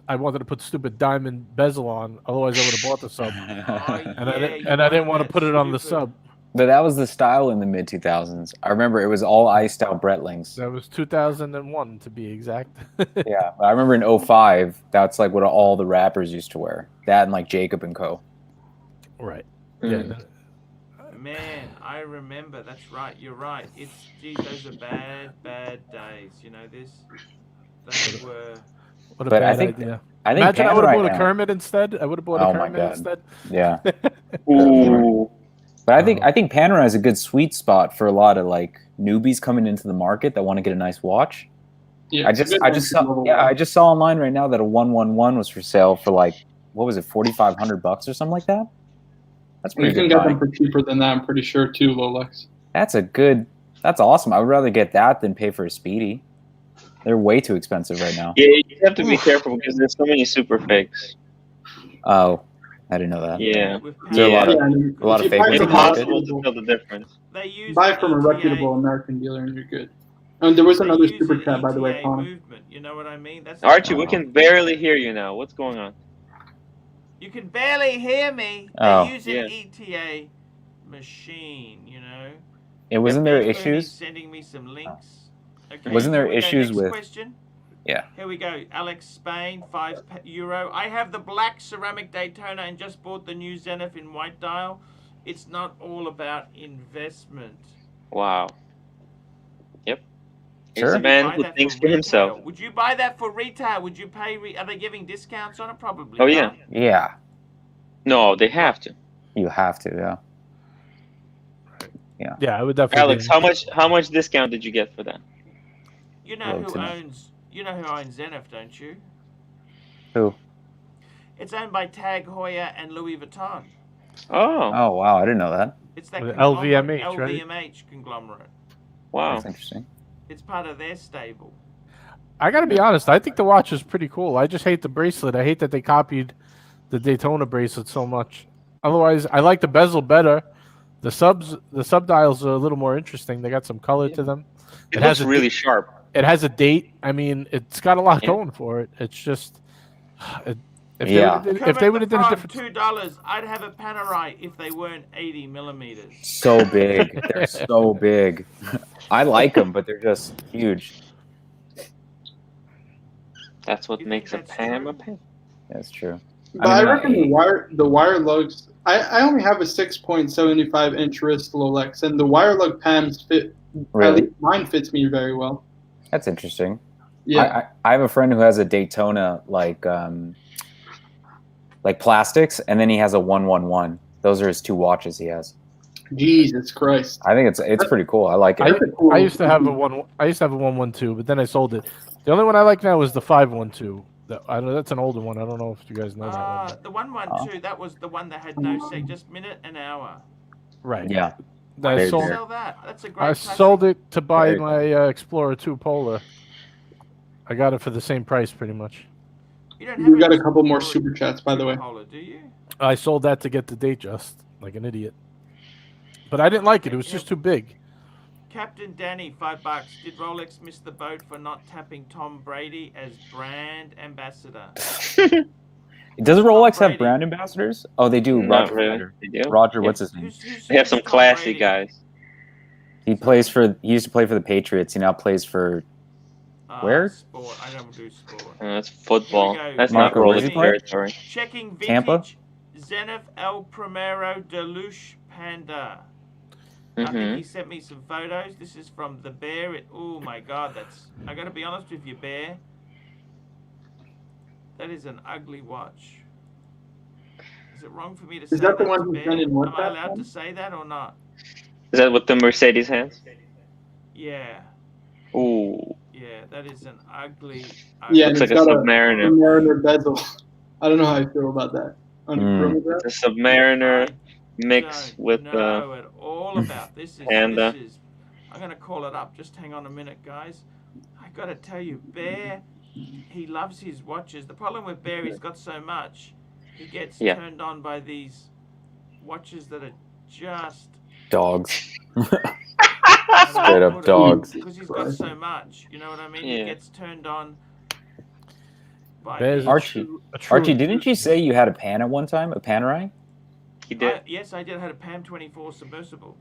I wanted to put stupid diamond bezel on. Otherwise, I would have bought the sub, and I didn't want to put it on the sub. But that was the style in the mid 2000s. I remember it was all iced out Breitlings. That was 2001 to be exact. Yeah, I remember in 05, that's like what all the rappers used to wear. That and like Jacob and Co. Right. Yeah. Man, I remember. That's right. You're right. Geez, those are bad days. You know this. They were. What a But bad I think idea. I think Imagine I would have Panerai bought a now- Kermit instead. I would have bought a Oh my Kermit God. instead. Yeah. Ooh. But I think Panerai is a good sweet spot for a lot of like newbies coming into the market that want to get a nice watch. Yeah, I it's a just good entry-level I watch. just saw online right now that a 111 was for sale for like what was it, $4,500 or something like that. That's pretty You can good. get them Buy. for cheaper than that, I'm pretty sure, too, Rolex. That's awesome. I would rather get that than pay for a Speedy. They're way too expensive right now. Yeah, you have to be careful because there's so many super fakes. Oh, I didn't know that. Yeah. with Is there a lot Patek, of- I mean, a lot if of you fake buy ones It's from in the market? impossible to tell the difference. they use buy the from a ETA reputable American dealer and you're good. And there was they another use super an chat, by the way, ETA Connor. movement. You know what I mean? That's Archie, we Oh. can barely hear you now. What's going on? You can barely hear me. They Oh. use an Yeah. ETA machine, you know. It wasn't there Bernie's issues? sending me some links. Okay, Wasn't there here we go. issues Next with- question. Yeah. Here we go. Alex Spain, €5. I have the black ceramic Daytona and just bought the new Zenith in white dial. It's not all about investment. Wow. Yep. Sure. He's a Would you man buy who that thinks for for retail? himself. Would you buy that for retail? Would you pay? Are they giving discounts on it? Probably. Oh, yeah. not. Yeah, No, they have to. you have to. Yeah. Yeah, I would definitely. Alex, how much discount did you get for that? You know Low who to no. owns? You know who owns Zenith, don't you? Who? It's owned by Tag Heuer and Louis Vuitton. Oh, Oh wow, I didn't know that. It's that With conglomerate, LVMH, right? LVMH conglomerate. wow. That's interesting. It's part of their stable. I gotta be honest. I think the watch is pretty cool. I just hate the bracelet. I hate that they copied the Daytona bracelet so much. Otherwise, I like the bezel better. The sub dials are a little more interesting. They got some color to them. It has looks a really sharp. It has a date. I mean, it's got a lot Yeah. going for it. It's just if Yeah. they would have done a different. $2, I'd have a Panerai if they weren't 80 millimeters. So big. They're so big. I like them, but they're just huge. That's what You makes a think that's Pam true? a Pam. That's true. But I mean, reckon the wire lugs. I only have a 6.75 inch wrist Rolex, and the wire lug Pams fit. At Really? least mine fits me very well. That's interesting. Yeah, I have a friend who has a Daytona like plastics, and then he has a 111. Those are his two watches he has. Jesus Christ. I think it's pretty cool. I like it. That's a cool- I used to have a 112, but then I sold it. The only one I like now is the 512. I know that's an older one. I don't know if you guys know that one. The 112, that was the one that had no seg, just minute and hour. Right. Yeah. Why I did you sold. sell that? That's a great. I classic. sold it to buy Very my Explorer 2 Polar. I got it for the same price, pretty much. You don't We have got an a couple more Explorer super chats, by the way. Polar, do you? I sold that to get the date just, like an idiot. But I didn't like it. It was just too big. Captain Danny, $5. Did Rolex miss the boat for not tapping Tom Brady as brand ambassador? Does Rolex have Brady. brand ambassadors? Oh, they do. Not Roger. really. They do. Roger, Yeah. what's his name? They have some Tom classy Brady? guys. He used to play for the Patriots. He now plays for Where? Sport. I don't do sport. That's football. Here we go. That's Marco, not where'd Rolex you play? territory. Checking vintage Tampa? Zenith El Primero Deluxe Panda. I think he sent me some photos. This is from the Bear. Oh my God, I gotta be honest with you, Bear. That is an ugly watch. Is it wrong for me to say that the that one to who's Bear? done in Am what I allowed platform? to say that or not? Is that what the Mercedes has? Yeah. Ooh. Yeah, that is an ugly. Yeah, Looks and like it's a got Submariner. Submariner bezel. I don't know how I feel about that. On the chronograph. It's a Submariner I mixed don't with know at all about this. Panda. This is. I'm gonna call it up. Just hang on a minute, guys. I gotta tell you, Bear, he loves his watches. The problem with Bear, he's got so much, he gets Yeah. turned on by these watches that are just Dogs. Straight up dogs. Because he's got so much. You know what I mean? He Yeah. gets turned on by Bear's these- a Archie, true- a true Archie, didn't you say you had a pan at one time? A Panerai? He did. Yes, I did. I had a PAM 24 submersible.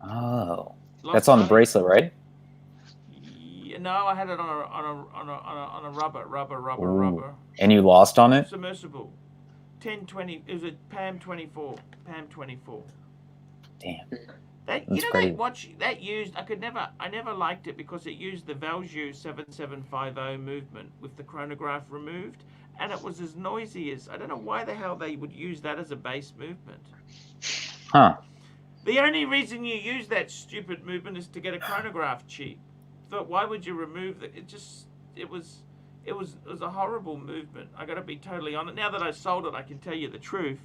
Oh, Lost that's on the money. bracelet, right? Yeah, no, I had it on a rubber. Ooh. And you lost on it? Submersible. 1020. It was a PAM 24. PAM 24. Damn. That That's that great. watch that used. I never liked it because it used the Valjoux 7750 movement with the chronograph removed, and it was as noisy as, I don't know why the hell they would use that as a base movement. Huh. The only reason you use that stupid movement is to get a chronograph cheap. But why would you remove it? It was a horrible movement. I got to be totally honest. Now that I sold it, I can tell you the truth.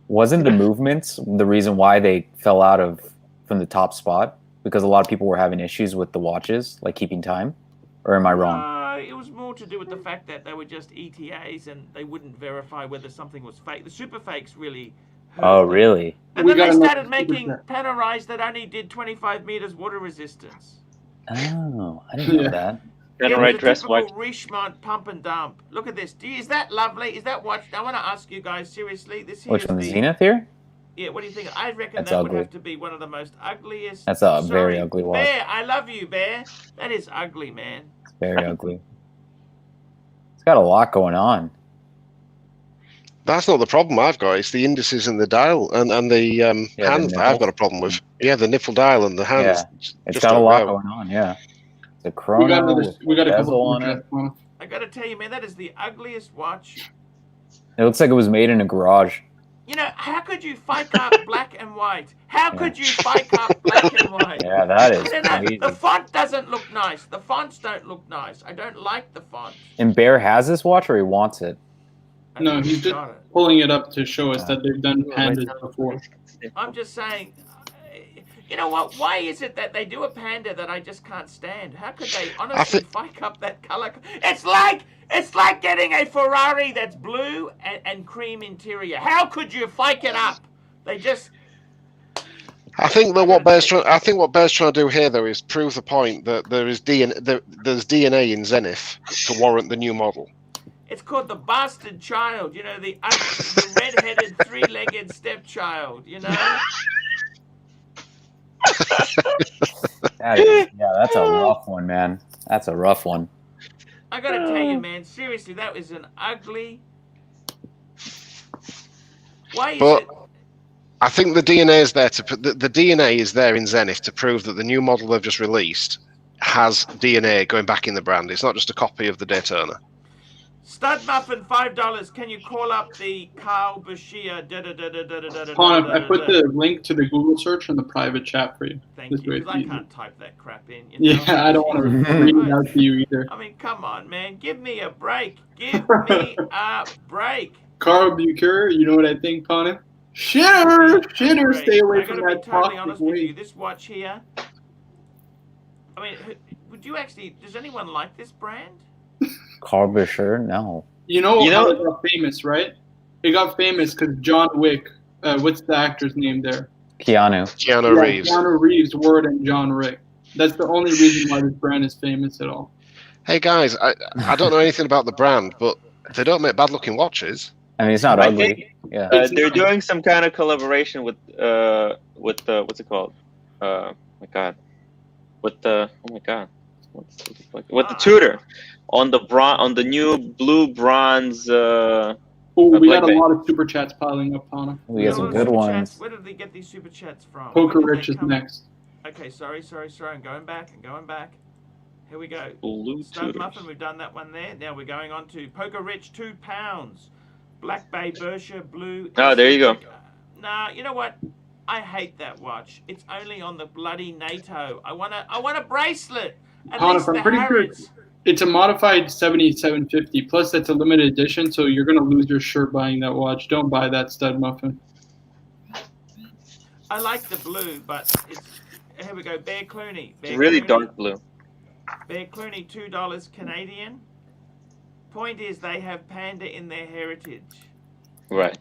Wasn't the movements the reason why they fell out from the top spot? Because a lot of people were having issues with the watches, like keeping time? Or am I wrong? No, it was more to do with the fact that they were just ETAs and they wouldn't verify whether something was fake. The super fakes really hurt Oh, them. really? And We then they gotta make started a making super Panerais that only did 25 meters water resistance. Oh, I didn't know Yeah. that. It Panerai was a dress typical watch. Richemont pump and dump. Look at this. Is that lovely? Is that watch? I want to ask you guys seriously. This here Which is one, the the Zenith here? Yeah, what do you think? I reckon That's that would ugly. have to be one of the most ugliest. That's a very Sorry, ugly watch. Bear, I love you, Bear. That is ugly, man. It's very ugly. It's got a lot going on. That's not the problem I've got. It's the indices and the dial and the the hands that I've nipple. got a problem with. Yeah, the nipple dial and the hands. It's just got a don't lot go. going on, yeah. It's a We got chrono with we got a bezel couple on super it. chats, Pauna. I gotta tell you, man, that is the ugliest watch. It looks like it was made in a garage. You know, how could you fake up black and white? How could you fake up black and white? Yeah, that I is don't know. crazy. The font doesn't look nice. The fonts don't look nice. I don't like the font. And Bear has this watch or he wants it? I No, think he's you just got it. pulling it up to show us that they've done pandas before. I'm just saying, you know what? Why is it that they do a panda that I just can't stand? How could they honestly fake up that color? It's like getting a Ferrari that's blue and cream interior. How could you fake it up? They just. I think that what Bear's trying to do here, though, is prove the point that there's DNA in Zenith to warrant the new model. It's called the bastard child. You know, the red-headed, three-legged stepchild. You know. That's a rough one, man. That's a rough one. I gotta tell you, man. Seriously, that was an ugly. Why is it? I think the DNA is there the DNA is there in Zenith to prove that the new model they've just released has DNA going back in the brand. It's not just a copy of the Daytona. Stud Muffin, $5. Can you call up the Carl Bashir? Pauna, I put the link to the Google search in the private chat for you. Thank This you, way because it's I easier. can't type that crap in. You know? Yeah, I don't want to read it out to you either. I mean, come on, man. Give me a break. Give me a break. Carl Bucher, you know what I think, Pauna? Shitter, stay away I from gotta that be totally toxic honest with you. weight. This watch here. I mean, would you actually? Does anyone like this brand? Carl Bashir? No. You know how it got famous, right? It got famous because John Wick, what's the actor's name there? Keanu Reeves. Keanu Reeves wore it and John Wick. That's the only reason why this brand is famous at all. Hey guys, I don't know anything about the brand, but they don't make bad-looking watches. I mean, it's not I ugly. think, Yeah. they're doing some kind of collaboration with what's it called? My God, with the with the Tudor on the new blue bronze. Oh, we Black got a Bay. lot of super chats piling up, Pauna. We got some What good super ones. chats? Where did they get these super chats from? Poker Where did Rich they is come- next. Okay, sorry. I'm going back. Here we go. Blue Stud Tudors. Muffin, we've done that one there. Now we're going on to Poker Rich, £2. Black Bay Bersha Blue. Oh, there you go. Nah, you know what? I hate that watch. It's only on the bloody NATO. I want a bracelet. At Pauna, least I'm the pretty sure Harrods. it's a modified 7750. Plus, that's a limited edition, so you're going to lose your shirt buying that watch. Don't buy that, Stud Muffin. I like the blue, but it's. Here we go. Bear Clooney. It's really dark blue. Bear Clooney, $2 Canadian. Point is, they have panda in their heritage. Right.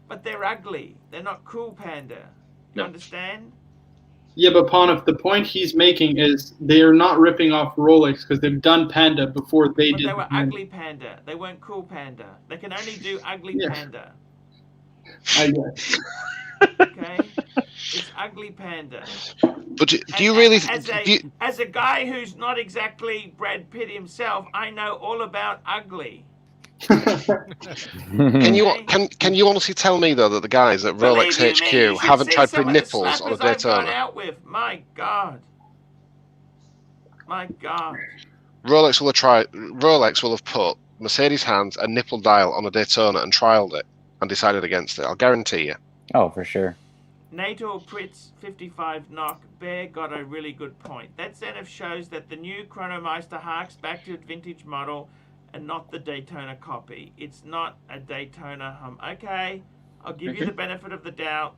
But they're ugly. They're not cool panda. You No. understand? Yeah, but Pauna, the point he's making is they are not ripping off Rolex because they've done Panda before they But did. they were the Panda. ugly panda. They weren't cool panda. They can only do ugly Yeah. panda. I guess. Okay? It's ugly panda. But do you And really? as a guy who's not exactly Brad Pitt himself, I know all about ugly. Can you honestly tell me though that the guys at Rolex Believe you me, you HQ should haven't see tried some putting of the nipples on a slappers I've gone Daytona? out with. My God. My God. Rolex will have put Mercedes hands and nipple dial on a Daytona and trialed it and decided against it. I'll guarantee you. Oh, for sure. NATO Pritz 55 knock. Bear got a really good point. That Zenith shows that the new Chronomeister harks back to its vintage model and not the Daytona copy. It's not a Daytona hum. Okay, I'll give you the benefit of the doubt.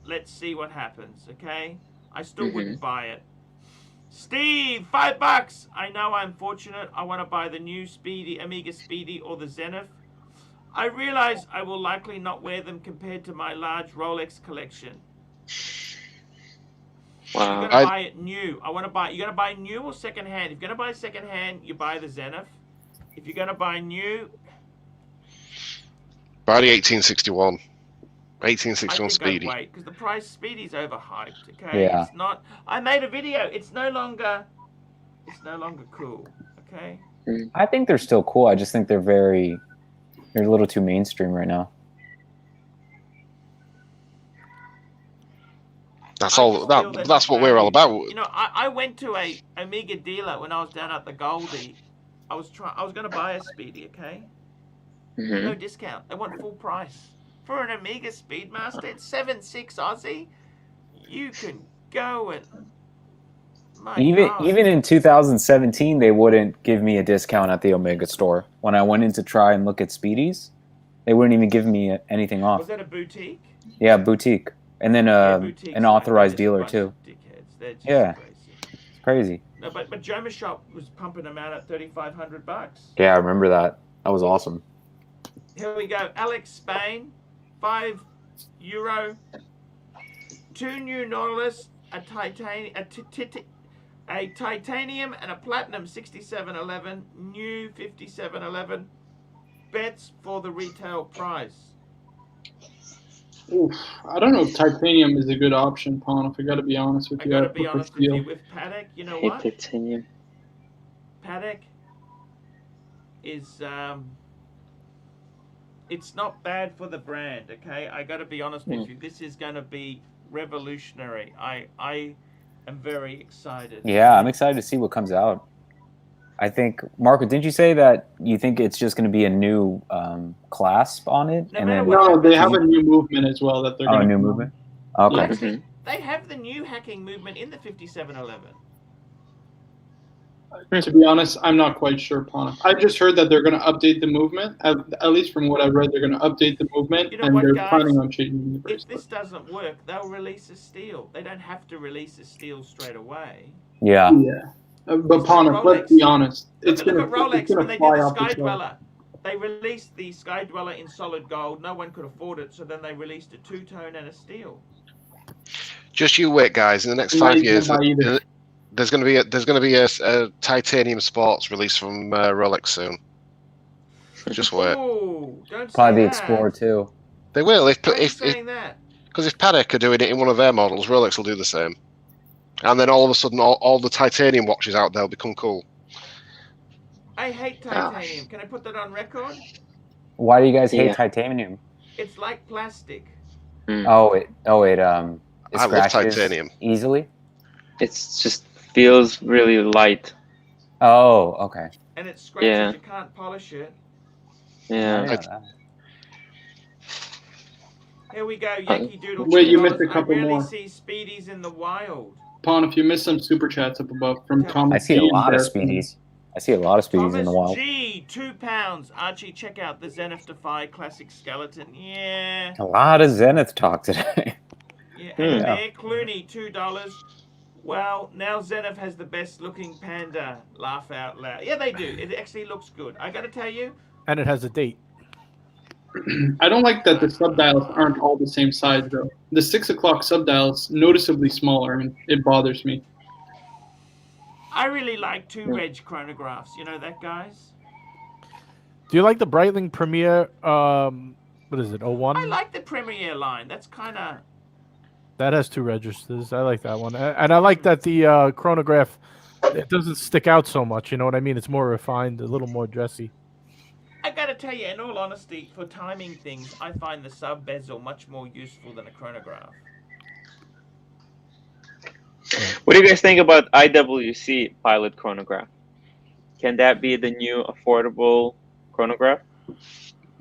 Let's see what happens, okay? I still wouldn't buy it. Steve, $5. I know I'm fortunate. I want to buy the new Speedy, Omega Speedy or the Zenith. I realize I will likely not wear them compared to my large Rolex collection. Wow. You're gonna buy it new. You're gonna buy new or second hand. If you're gonna buy second hand, you buy the Zenith. If you're gonna buy new, Buy the 1861. I 1861 think Speedy. I'd wait because the price Speedy's overhyped. Okay, Yeah. it's not. I made a video. It's no longer cool. Okay. I think they're still cool. I just think they're a little too mainstream right now. That's I all. just feel they're That's not what we're all valued. about. You know, I went to a Omega dealer when I was down at the Goldie. I was going to buy a Speedy, okay? No discount. They want full price. For an Omega Speedmaster, it's 7.6 Aussie. You can go and... My God. Even in 2017, they wouldn't give me a discount at the Omega store. When I went in to try and look at Speedies, they wouldn't even give me anything off. Was that a boutique? Yeah, boutique. And then boutiques an like authorized that is a dealer bunch too. of dickheads. They're just Yeah. crazy. It's crazy. No, but Joma Shop was pumping them out at $3,500. Yeah, I remember that. That was awesome. Here we go. Alex Spain, €5. 2 new Nautilus, a titanium and a platinum 6711, new 5711. Bets for the retail price. Oof, I don't know if titanium is a good option, Pon, if I got to be honest with I you. gotta I'd be prefer honest with steel. you, with Patek, you know Hate what? titanium. Patek is it's not bad for the brand, okay? I gotta be honest with you. This is gonna be revolutionary. I am very excited. Yeah, I'm excited to see what comes out. I think, Marco, didn't you say that you think it's just going to be a new clasp on it? No and matter then what No, they have a new movement as well that they're going a to new movement? Okay. Actually, they have the new hacking movement in the 5711. To be honest, I'm not quite sure, Pon. I just heard that they're going to update the movement. At least from what I read, they're going to update the movement, You know and what, they're guys? planning on changing the If bracelet. this doesn't work, they'll release a steel. They don't have to release a steel straight away. Yeah. Yeah. But It's Pon, like let's Rolex. be honest. It's Look going at Rolex to when they did fly the off the Sky shelf. Dweller. They released the Sky Dweller in solid gold. No one could afford it, so then they released a two-tone and a steel. Just you wait, guys. In the next I'm 5 not years, gonna buy either. there's going to be a titanium sports release from Rolex soon. Just wait. Oh, don't say Probably the that. Explorer too. They will Why are you if saying that? because if Patek are doing it in one of their models, Rolex will do the same. And then all of a sudden, all the titanium watches out there will become cool. I hate titanium. Can I put that on record? Why do you guys hate Yeah. titanium? It's like plastic. Oh, it it I love scratches titanium. easily. It's just feels really light. Oh, okay. And it scratches, Yeah. you can't polish it. I Yeah. didn't know that. Here we go, Yankee Doodle. Wait, you $2. missed a couple I rarely more. see speedies in the wild. Pon, if you missed some super chats up above from Thomas. I see a G and lot of Derek. speedies. I see a lot of speedies in the Thomas wild. G, £2. Archie, check out the Zenith Defy Classic Skeleton. Yeah. A lot of Zenith talk today. Yeah. And Yeah. Mayor Clooney, $2. Well, now Zenith has the best looking panda. Laugh out loud. Yeah, they do. It actually looks good. I gotta tell you. And it has a date. I don't like that the subdials aren't all the same size, though. The 6 o'clock subdial's noticeably smaller, and it bothers me. I really like 2-reg chronographs. You know that, guys? Do you like the Breitling Premier? What is it? 01? I like the Premier line. That's kind of... That has 2 registers. I like that one, and I like that the chronograph, it doesn't stick out so much. You know what I mean? It's more refined, a little more dressy. I tell you, in all honesty, for timing things, I find the sub bezel much more useful than a chronograph. What do you guys think about IWC pilot chronograph? Can that be the new affordable chronograph?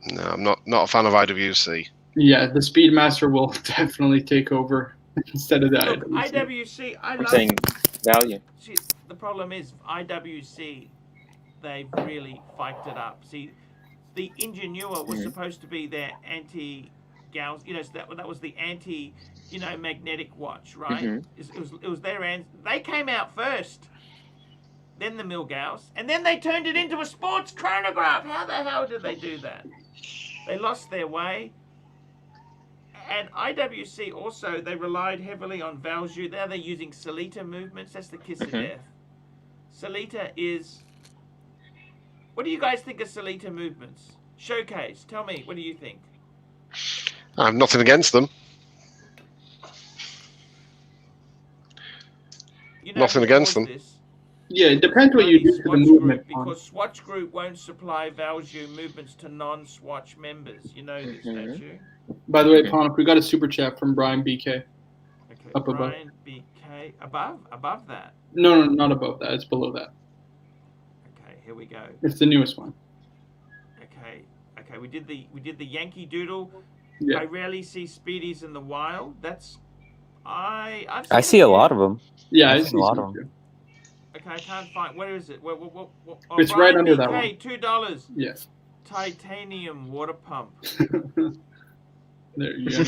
No, I'm not a fan of IWC. Yeah, the Speedmaster will definitely take over instead of the Look, IWC. IWC, I I'm love. saying value. See, the problem is IWC, they've really fiked it up. See, the Ingenua was supposed to be their anti-Gauss, you know, so that was the anti, you know, magnetic watch, right? It was their they came out first, then the Milgauss, and then they turned it into a sports chronograph. How the hell did they do that? They lost their way. And IWC also, they relied heavily on value. Now they're using Solita movements. That's the kiss of death. Solita is... What do you guys think of Solita movements? Showcase, tell me, what do you think? I have nothing against them. You know, Nothing against them. Yeah, it depends what you do to the movement. Because Swatch Group won't supply value movements to non-Swatch members. You know this, don't you? By the way, Ponif, we got a super chat from Brian BK. Okay, Up above. Brian BK. Above that? No, not above that. It's below that. Okay, here we go. It's the newest one. Okay, we did the Yankee Doodle. Yeah. I rarely see Speedies in the wild. That's... I've I see a lot of them. Yeah, I've I seen see a lot some of them. too. Okay, I can't find... Where is it? Oh, It's right under that one. $2. Yeah. Titanium water pump. There you go.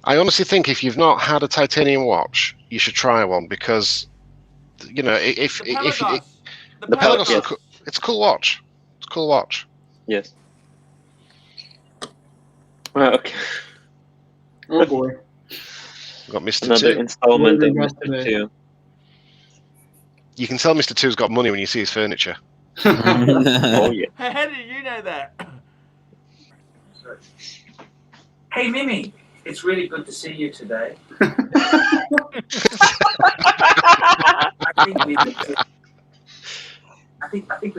I honestly think if you've not had a titanium watch, you should try one because, you know, The Pelagos, it's a cool watch. It's a cool watch. Yes. Well, okay. Oh boy. We've got Mr. Another 2. installment of What did we Mr. got today? 2. You can tell Mr. 2's got money when you see his furniture. Oh, yeah. How did you know that? Hey, Mimi, it's really good to see you today. I think we've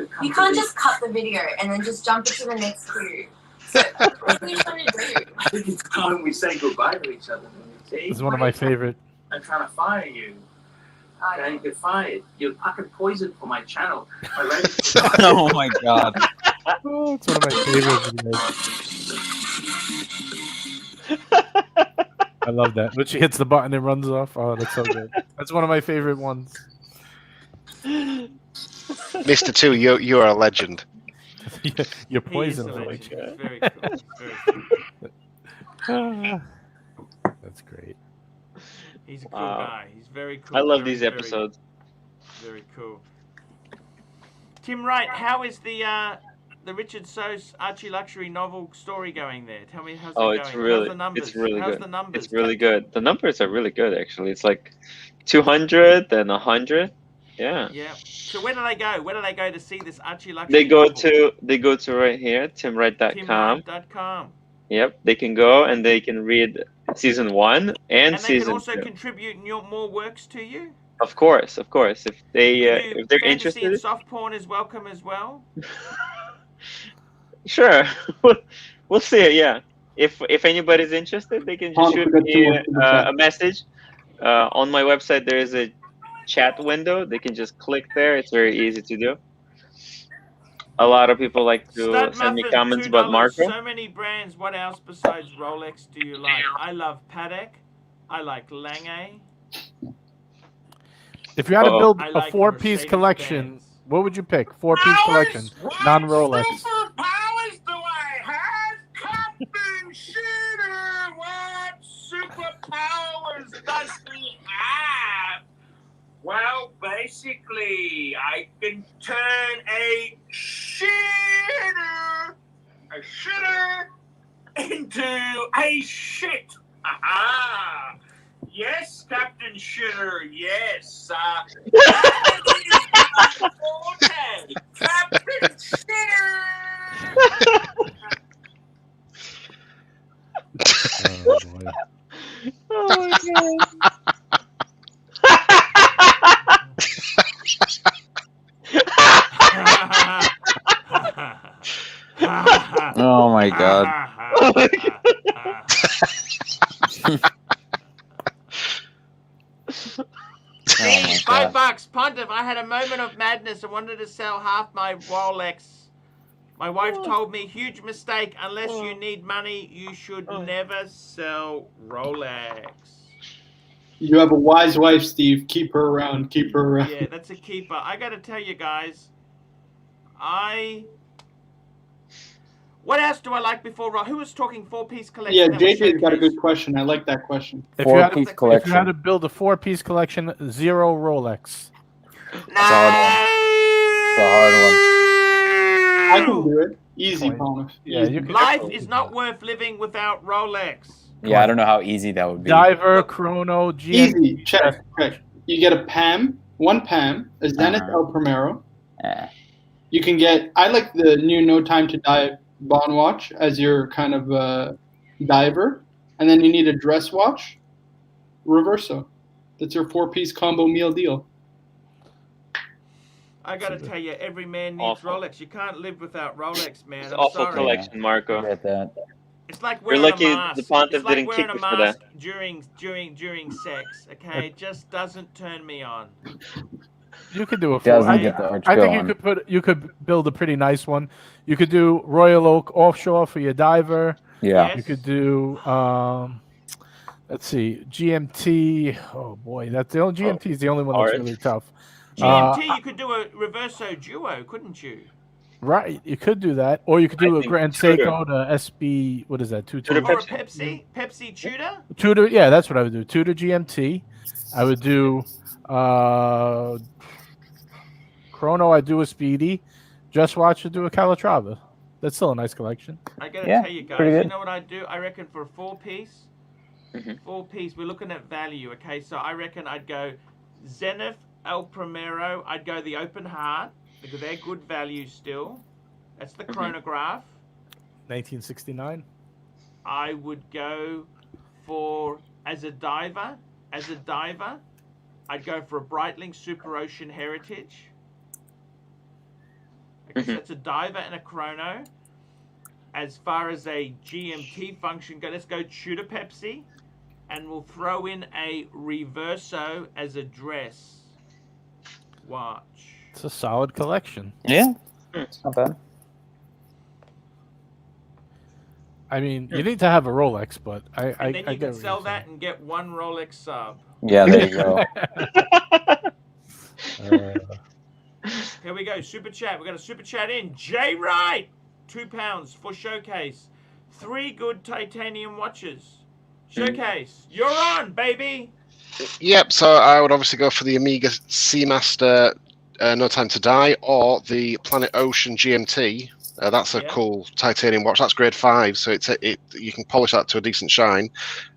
come You can't just cut the video and then just jump into the next queue. So, what are you trying to do? I think it's time we say goodbye to each other. This is one of my favorite. I'm trying to fire you. Okay, you're fired. You're fucking poison for my channel. My ratings. Oh my god. Oh, it's one of my favorite videos. I love that. When she hits the button and runs off. Oh, that's so good. That's one of my favorite ones. Mr. 2, you're a legend. He You're is poison. a for legend. me. He's very cool. Very cool. That's great. He's a cool Wow. guy. He's very cool. I love Very, these very, episodes. Very cool. Tim Wright, how is the Richard Sose Archie Luxury novel story going there? Tell me how's it going? It's really, how's the numbers? it's really how's good. the numbers? It's really good. The numbers are really good, actually. It's like 200 and 100. Yeah. Yeah. So where do they go? Where do they go to see this Archie Luxury? They go novel? to right here, timwright.com. Timwright.com. Yep, they can go and they can read season 1 and And they season can also 2. contribute more works to you. Of course. If they if they're Fantasy interested, and soft porn is welcome as well. sure. We'll see. Yeah. If anybody's interested, they can just shoot me a message. On my website, there is a chat window. They can just click there. It's very easy to do. A lot of people like to Stud send me muffin, comments $2. about Marco. So many brands. What else besides Rolex do you like? I love Patek. I like Lange. If you had to build I a like 4-piece collection, Mercedes-Benz. what would you pick? 4-piece collection, non-Rolex. Superpowers do I have? Captain Shooter, what superpowers does he have? Well, basically, I can turn a shitter into a shit. Aha! Yes, Captain Shitter, yes. That is my forte. Captain Shitter! Oh, boy. Oh my god. god. Steve, my $5. God. Pontiff, I had a moment of madness and wanted to sell half my Rolex. My wife told me, huge mistake. Unless you need money, you should never sell Rolex. You have a wise wife, Steve. Keep her around. Keep her around. Yeah, that's a keeper. I got to tell you guys, what else do I like before Who was talking 4-piece collection? Yeah, That was JJ's got a Showcase. good question. I like that question. If you, had to, 4-piece if collection. you had to build a 4-piece collection, 0 Rolex. It's a hard one. It's a hard one. I can do it. Easy, Palmer. Yeah, you can. Life is not worth living without Rolex. Yeah, I don't know how easy that would be. Diver, Chrono, GM. Easy. Check. You get a PAM, one PAM, a Zenith El Primero. You can get, I like the new No Time to Die Bond watch as your kind of diver. And then you need a dress watch, Reverso. That's your 4-piece combo meal deal. I gotta tell you, every man needs Awful. Rolex. You can't live without Rolex, man. It's I'm awful sorry. collection, Marco. I get that. It's like You're wearing lucky a mask. the Pontiff It's like didn't wearing kick a us for mask that. during sex. Okay, it just doesn't turn me on. You could do a Doesn't I, get the arch I think going. you could build a pretty nice one. You could do Royal Oak offshore for your diver. Yeah. Yes. You could do let's see, GMT. Oh boy, that's the only GMT is the only one that's Orange. really tough. GMT, you could do a Reverso duo, couldn't you? Right, you could do that, or you could do I a think Grand Tudor. Seiko to SB. What is that? Tudor Or a Pepsi. Pepsi Tudor? Tudor. Yeah, that's what I would do. Tudor GMT. I would do Chrono. I do a Speedy. Just Watch. I do a Calatrava. That's still a nice collection. I gotta Yeah, tell you guys, pretty you good. know what I'd do? I reckon for a 4-piece, we're looking at value, okay? So I reckon I'd go Zenith, El Primero, I'd go the open heart, because they're good value still. That's the chronograph. 1969. I would go for, as a diver, I'd go for a Breitling Super Ocean Heritage. Okay, so that's a diver and a chrono. As far as a GMT function go, let's go Tudor Pepsi, and we'll throw in a Reverso as a dress watch. It's a solid collection. Yeah. It's not bad. I mean, you need to have a Rolex, but And then you get can what sell you're that and get one Rolex sub. Yeah, there you go. saying. Here we go, super chat. We got a super chat in. Jay Wright, £2 for Showcase. 3 good titanium watches. Showcase, you're on, baby. Yep, so I would obviously go for the Omega Seamaster No Time to Die or the Planet Ocean GMT. That's a cool titanium watch. That's grade 5, so you can polish that to a decent shine.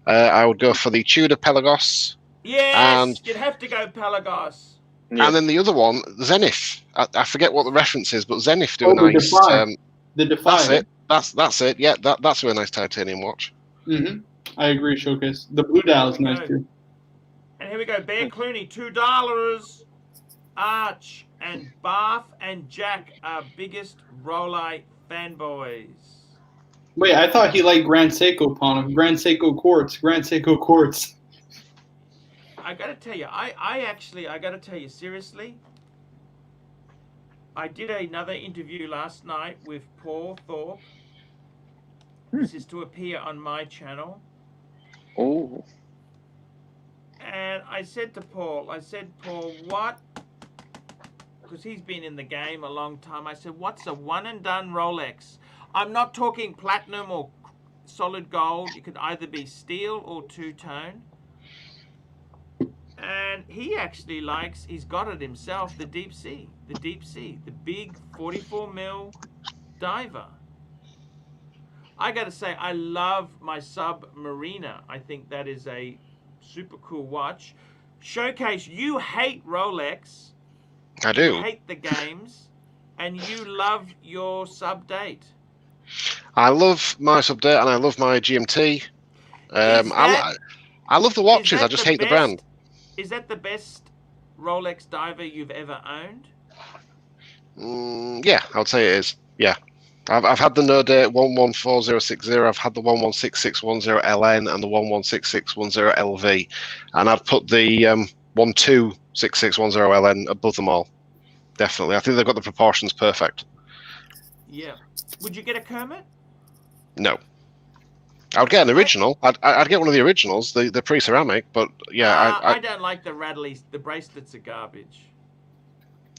I would go for the Tudor Pelagos. Yes, you'd have to go Pelagos. Yeah. And then the other one, Zenith. I forget what the reference is, but Zenith do a the nice. Defy. The Defy. That's it. That's it. Yeah, that's a really nice titanium watch. I agree, Showcase. The blue dial is nice Okay. too. And here we go, Bear Clooney, $2. Arch and Bath and Jack are biggest Rolex fanboys. Wait, I thought he liked Grand Seiko Palmer. Grand Seiko Quartz. Grand Seiko Quartz. I gotta tell you, I gotta tell you seriously. I did another interview last night with Paul Thorpe. This is to appear on my channel. Oh. And I said to Paul, what? Because he's been in the game a long time. I said, what's a one and done Rolex? I'm not talking platinum or solid gold. It could either be steel or two-tone. And he actually likes, he's got it himself, the Deep Sea, the big 44 mil diver. I got to say, I love my Submariner. I think that is a super cool watch. Showcase, you hate Rolex. I do. You hate the games, and you love your sub-date. I love my Subdate and I love my GMT. I love the watches. I just hate the brand. Is that the best Rolex diver you've ever owned? Yeah, I would say it is. Yeah. I've had the No Date 114060. I've had the 116610LN and the 116610LV, and I'd put the 126610LN above them all. Definitely, I think they've got the proportions perfect. Yeah. Would you get a Kermit? No. I would get an original. I'd get one of the originals, the pre-ceramic. But yeah, I don't like the rattly. The bracelets are garbage.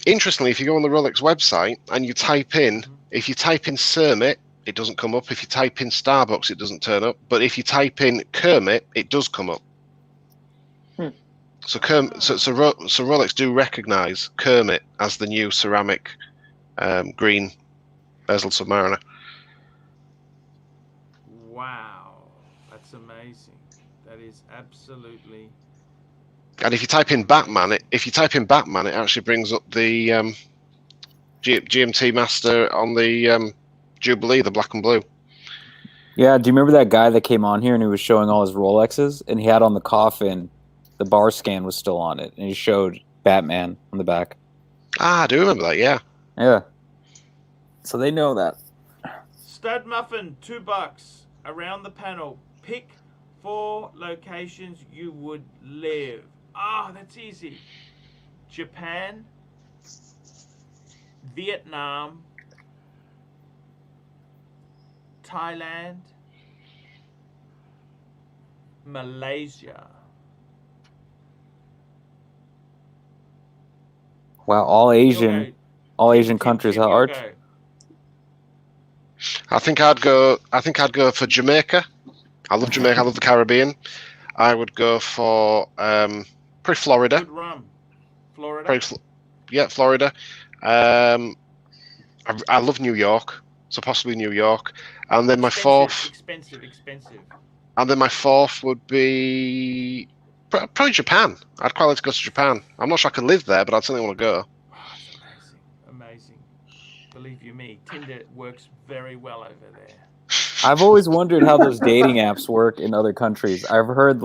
Interestingly, if you go on the Rolex website and you type in, if you type in Cermit, it doesn't come up. If you type in Starbucks, it doesn't turn up. But if you type in Kermit, it does come up. So Rolex do recognise Kermit as the new ceramic green bezel Submariner. Wow, that's amazing. That is absolutely. And if you type in Batman, it actually brings up the GMT Master on the Jubilee, the black and blue. Yeah, do you remember that guy that came on here and he was showing all his Rolexes, and he had on the coffin, the bar scan was still on it, and he showed Batman on the back. Ah, I do remember that, yeah. Yeah. So they know that. Stud Muffin, $2 around the panel. Pick 4 locations you would live. Ah, that's easy. Japan, Vietnam, Thailand, Malaysia. Wow, all Asian countries, huh, Arch? I think I'd go for Jamaica. I love Jamaica. I love the Caribbean. I would go for probably Florida. Good rum. Florida. Florida. I love New York, so possibly New York. And then my fourth. Expensive. And then my fourth would be probably Japan. I'd quite like to go to Japan. I'm not sure I could live there, but I'd certainly want to go. Oh, it's amazing. Believe you me, Tinder works very well over there. I've always wondered how those dating apps work in other countries. I've heard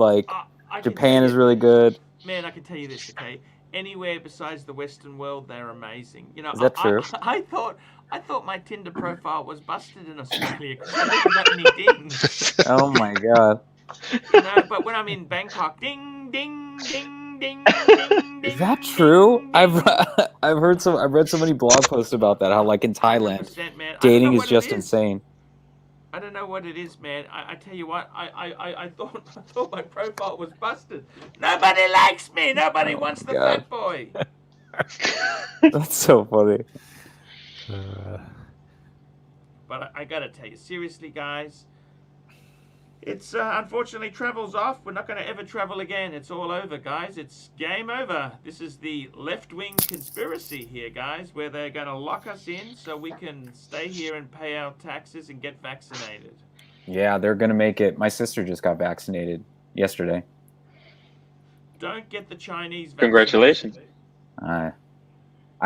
Japan is really good. Man, I can tell you this, okay? Anywhere besides the Western world, they're amazing. You know, is that true? I thought my Tinder profile was busted in Australia because I never got any dings. Oh my god! You know, but when I'm in Bangkok, ding, ding, ding, ding, ding. Is that true? I've read so many blog posts about that. How like in Thailand, man, dating is just insane. I don't know what it is, man. I tell you what, I thought my profile was busted. Nobody likes me. Nobody wants the fat boy. That's so funny. But I gotta tell you, seriously, guys, it's unfortunately travel's off. We're not gonna ever travel again. It's all over, guys. It's game over. This is the left-wing conspiracy here, guys, where they're gonna lock us in so we can stay here and pay our taxes and get vaccinated. Yeah, they're gonna make it. My sister just got vaccinated yesterday. Don't get the Chinese. Congratulations. I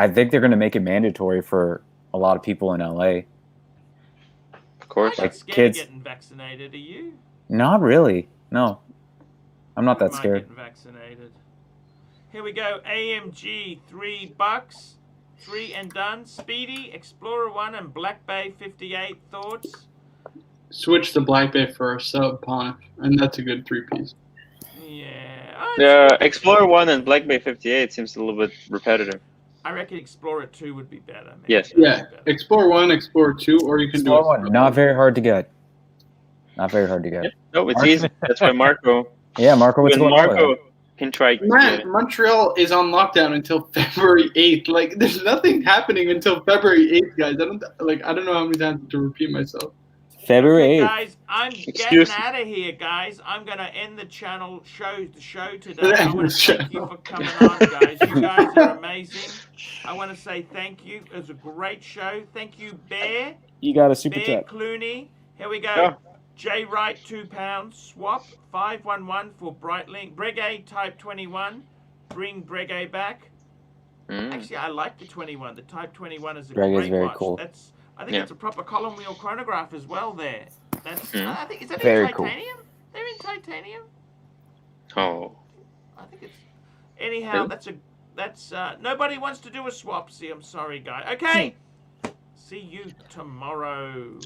think they're gonna make it mandatory for a lot of people in LA. Of course. I'm like scared kids of getting vaccinated. Are you? Not really. No, I'm not that scared. Getting vaccinated. Here we go. AMG, $3. 3 and done. Speedy, Explorer 1 and Black Bay 58. Thoughts? Switch to Black Bay for a sub pawn, and that's a good 3-piece. Yeah. Explorer 1 and Black Bay 58 seems a little bit repetitive. I reckon Explorer 2 would be better. Man. Yes. Yeah, Explorer 1, Explorer 2, or you can do Explorer 1. Not very hard to get. Not very hard to get. No, it's easy. That's why Marco. Yeah, Marco, what's going on? Marco can try. Man, Montreal is on lockdown until February 8th. Like, there's nothing happening until February 8th, guys. I don't know how many times to repeat myself. February 8th. Guys, I'm getting out of here, guys. I'm gonna end the show today. I want to thank you for coming on, guys. You guys are amazing. I want to say thank you. It was a great show. Thank you, Bear. You got a super Bear chat. Clooney. Here we go. Yeah. J Wright, £2. Swap 511 for Breitling. Breguet Type 21. Bring Breguet back. Actually, I like the 21. The Type 21 is a great very watch. cool. I think it's a proper column wheel chronograph as well. There. That's. I think is that Very in cool. titanium? They're in titanium. Oh. I think it's. Anyhow, that's nobody wants to do a swap. See, I'm sorry, guy. Okay. see you tomorrow.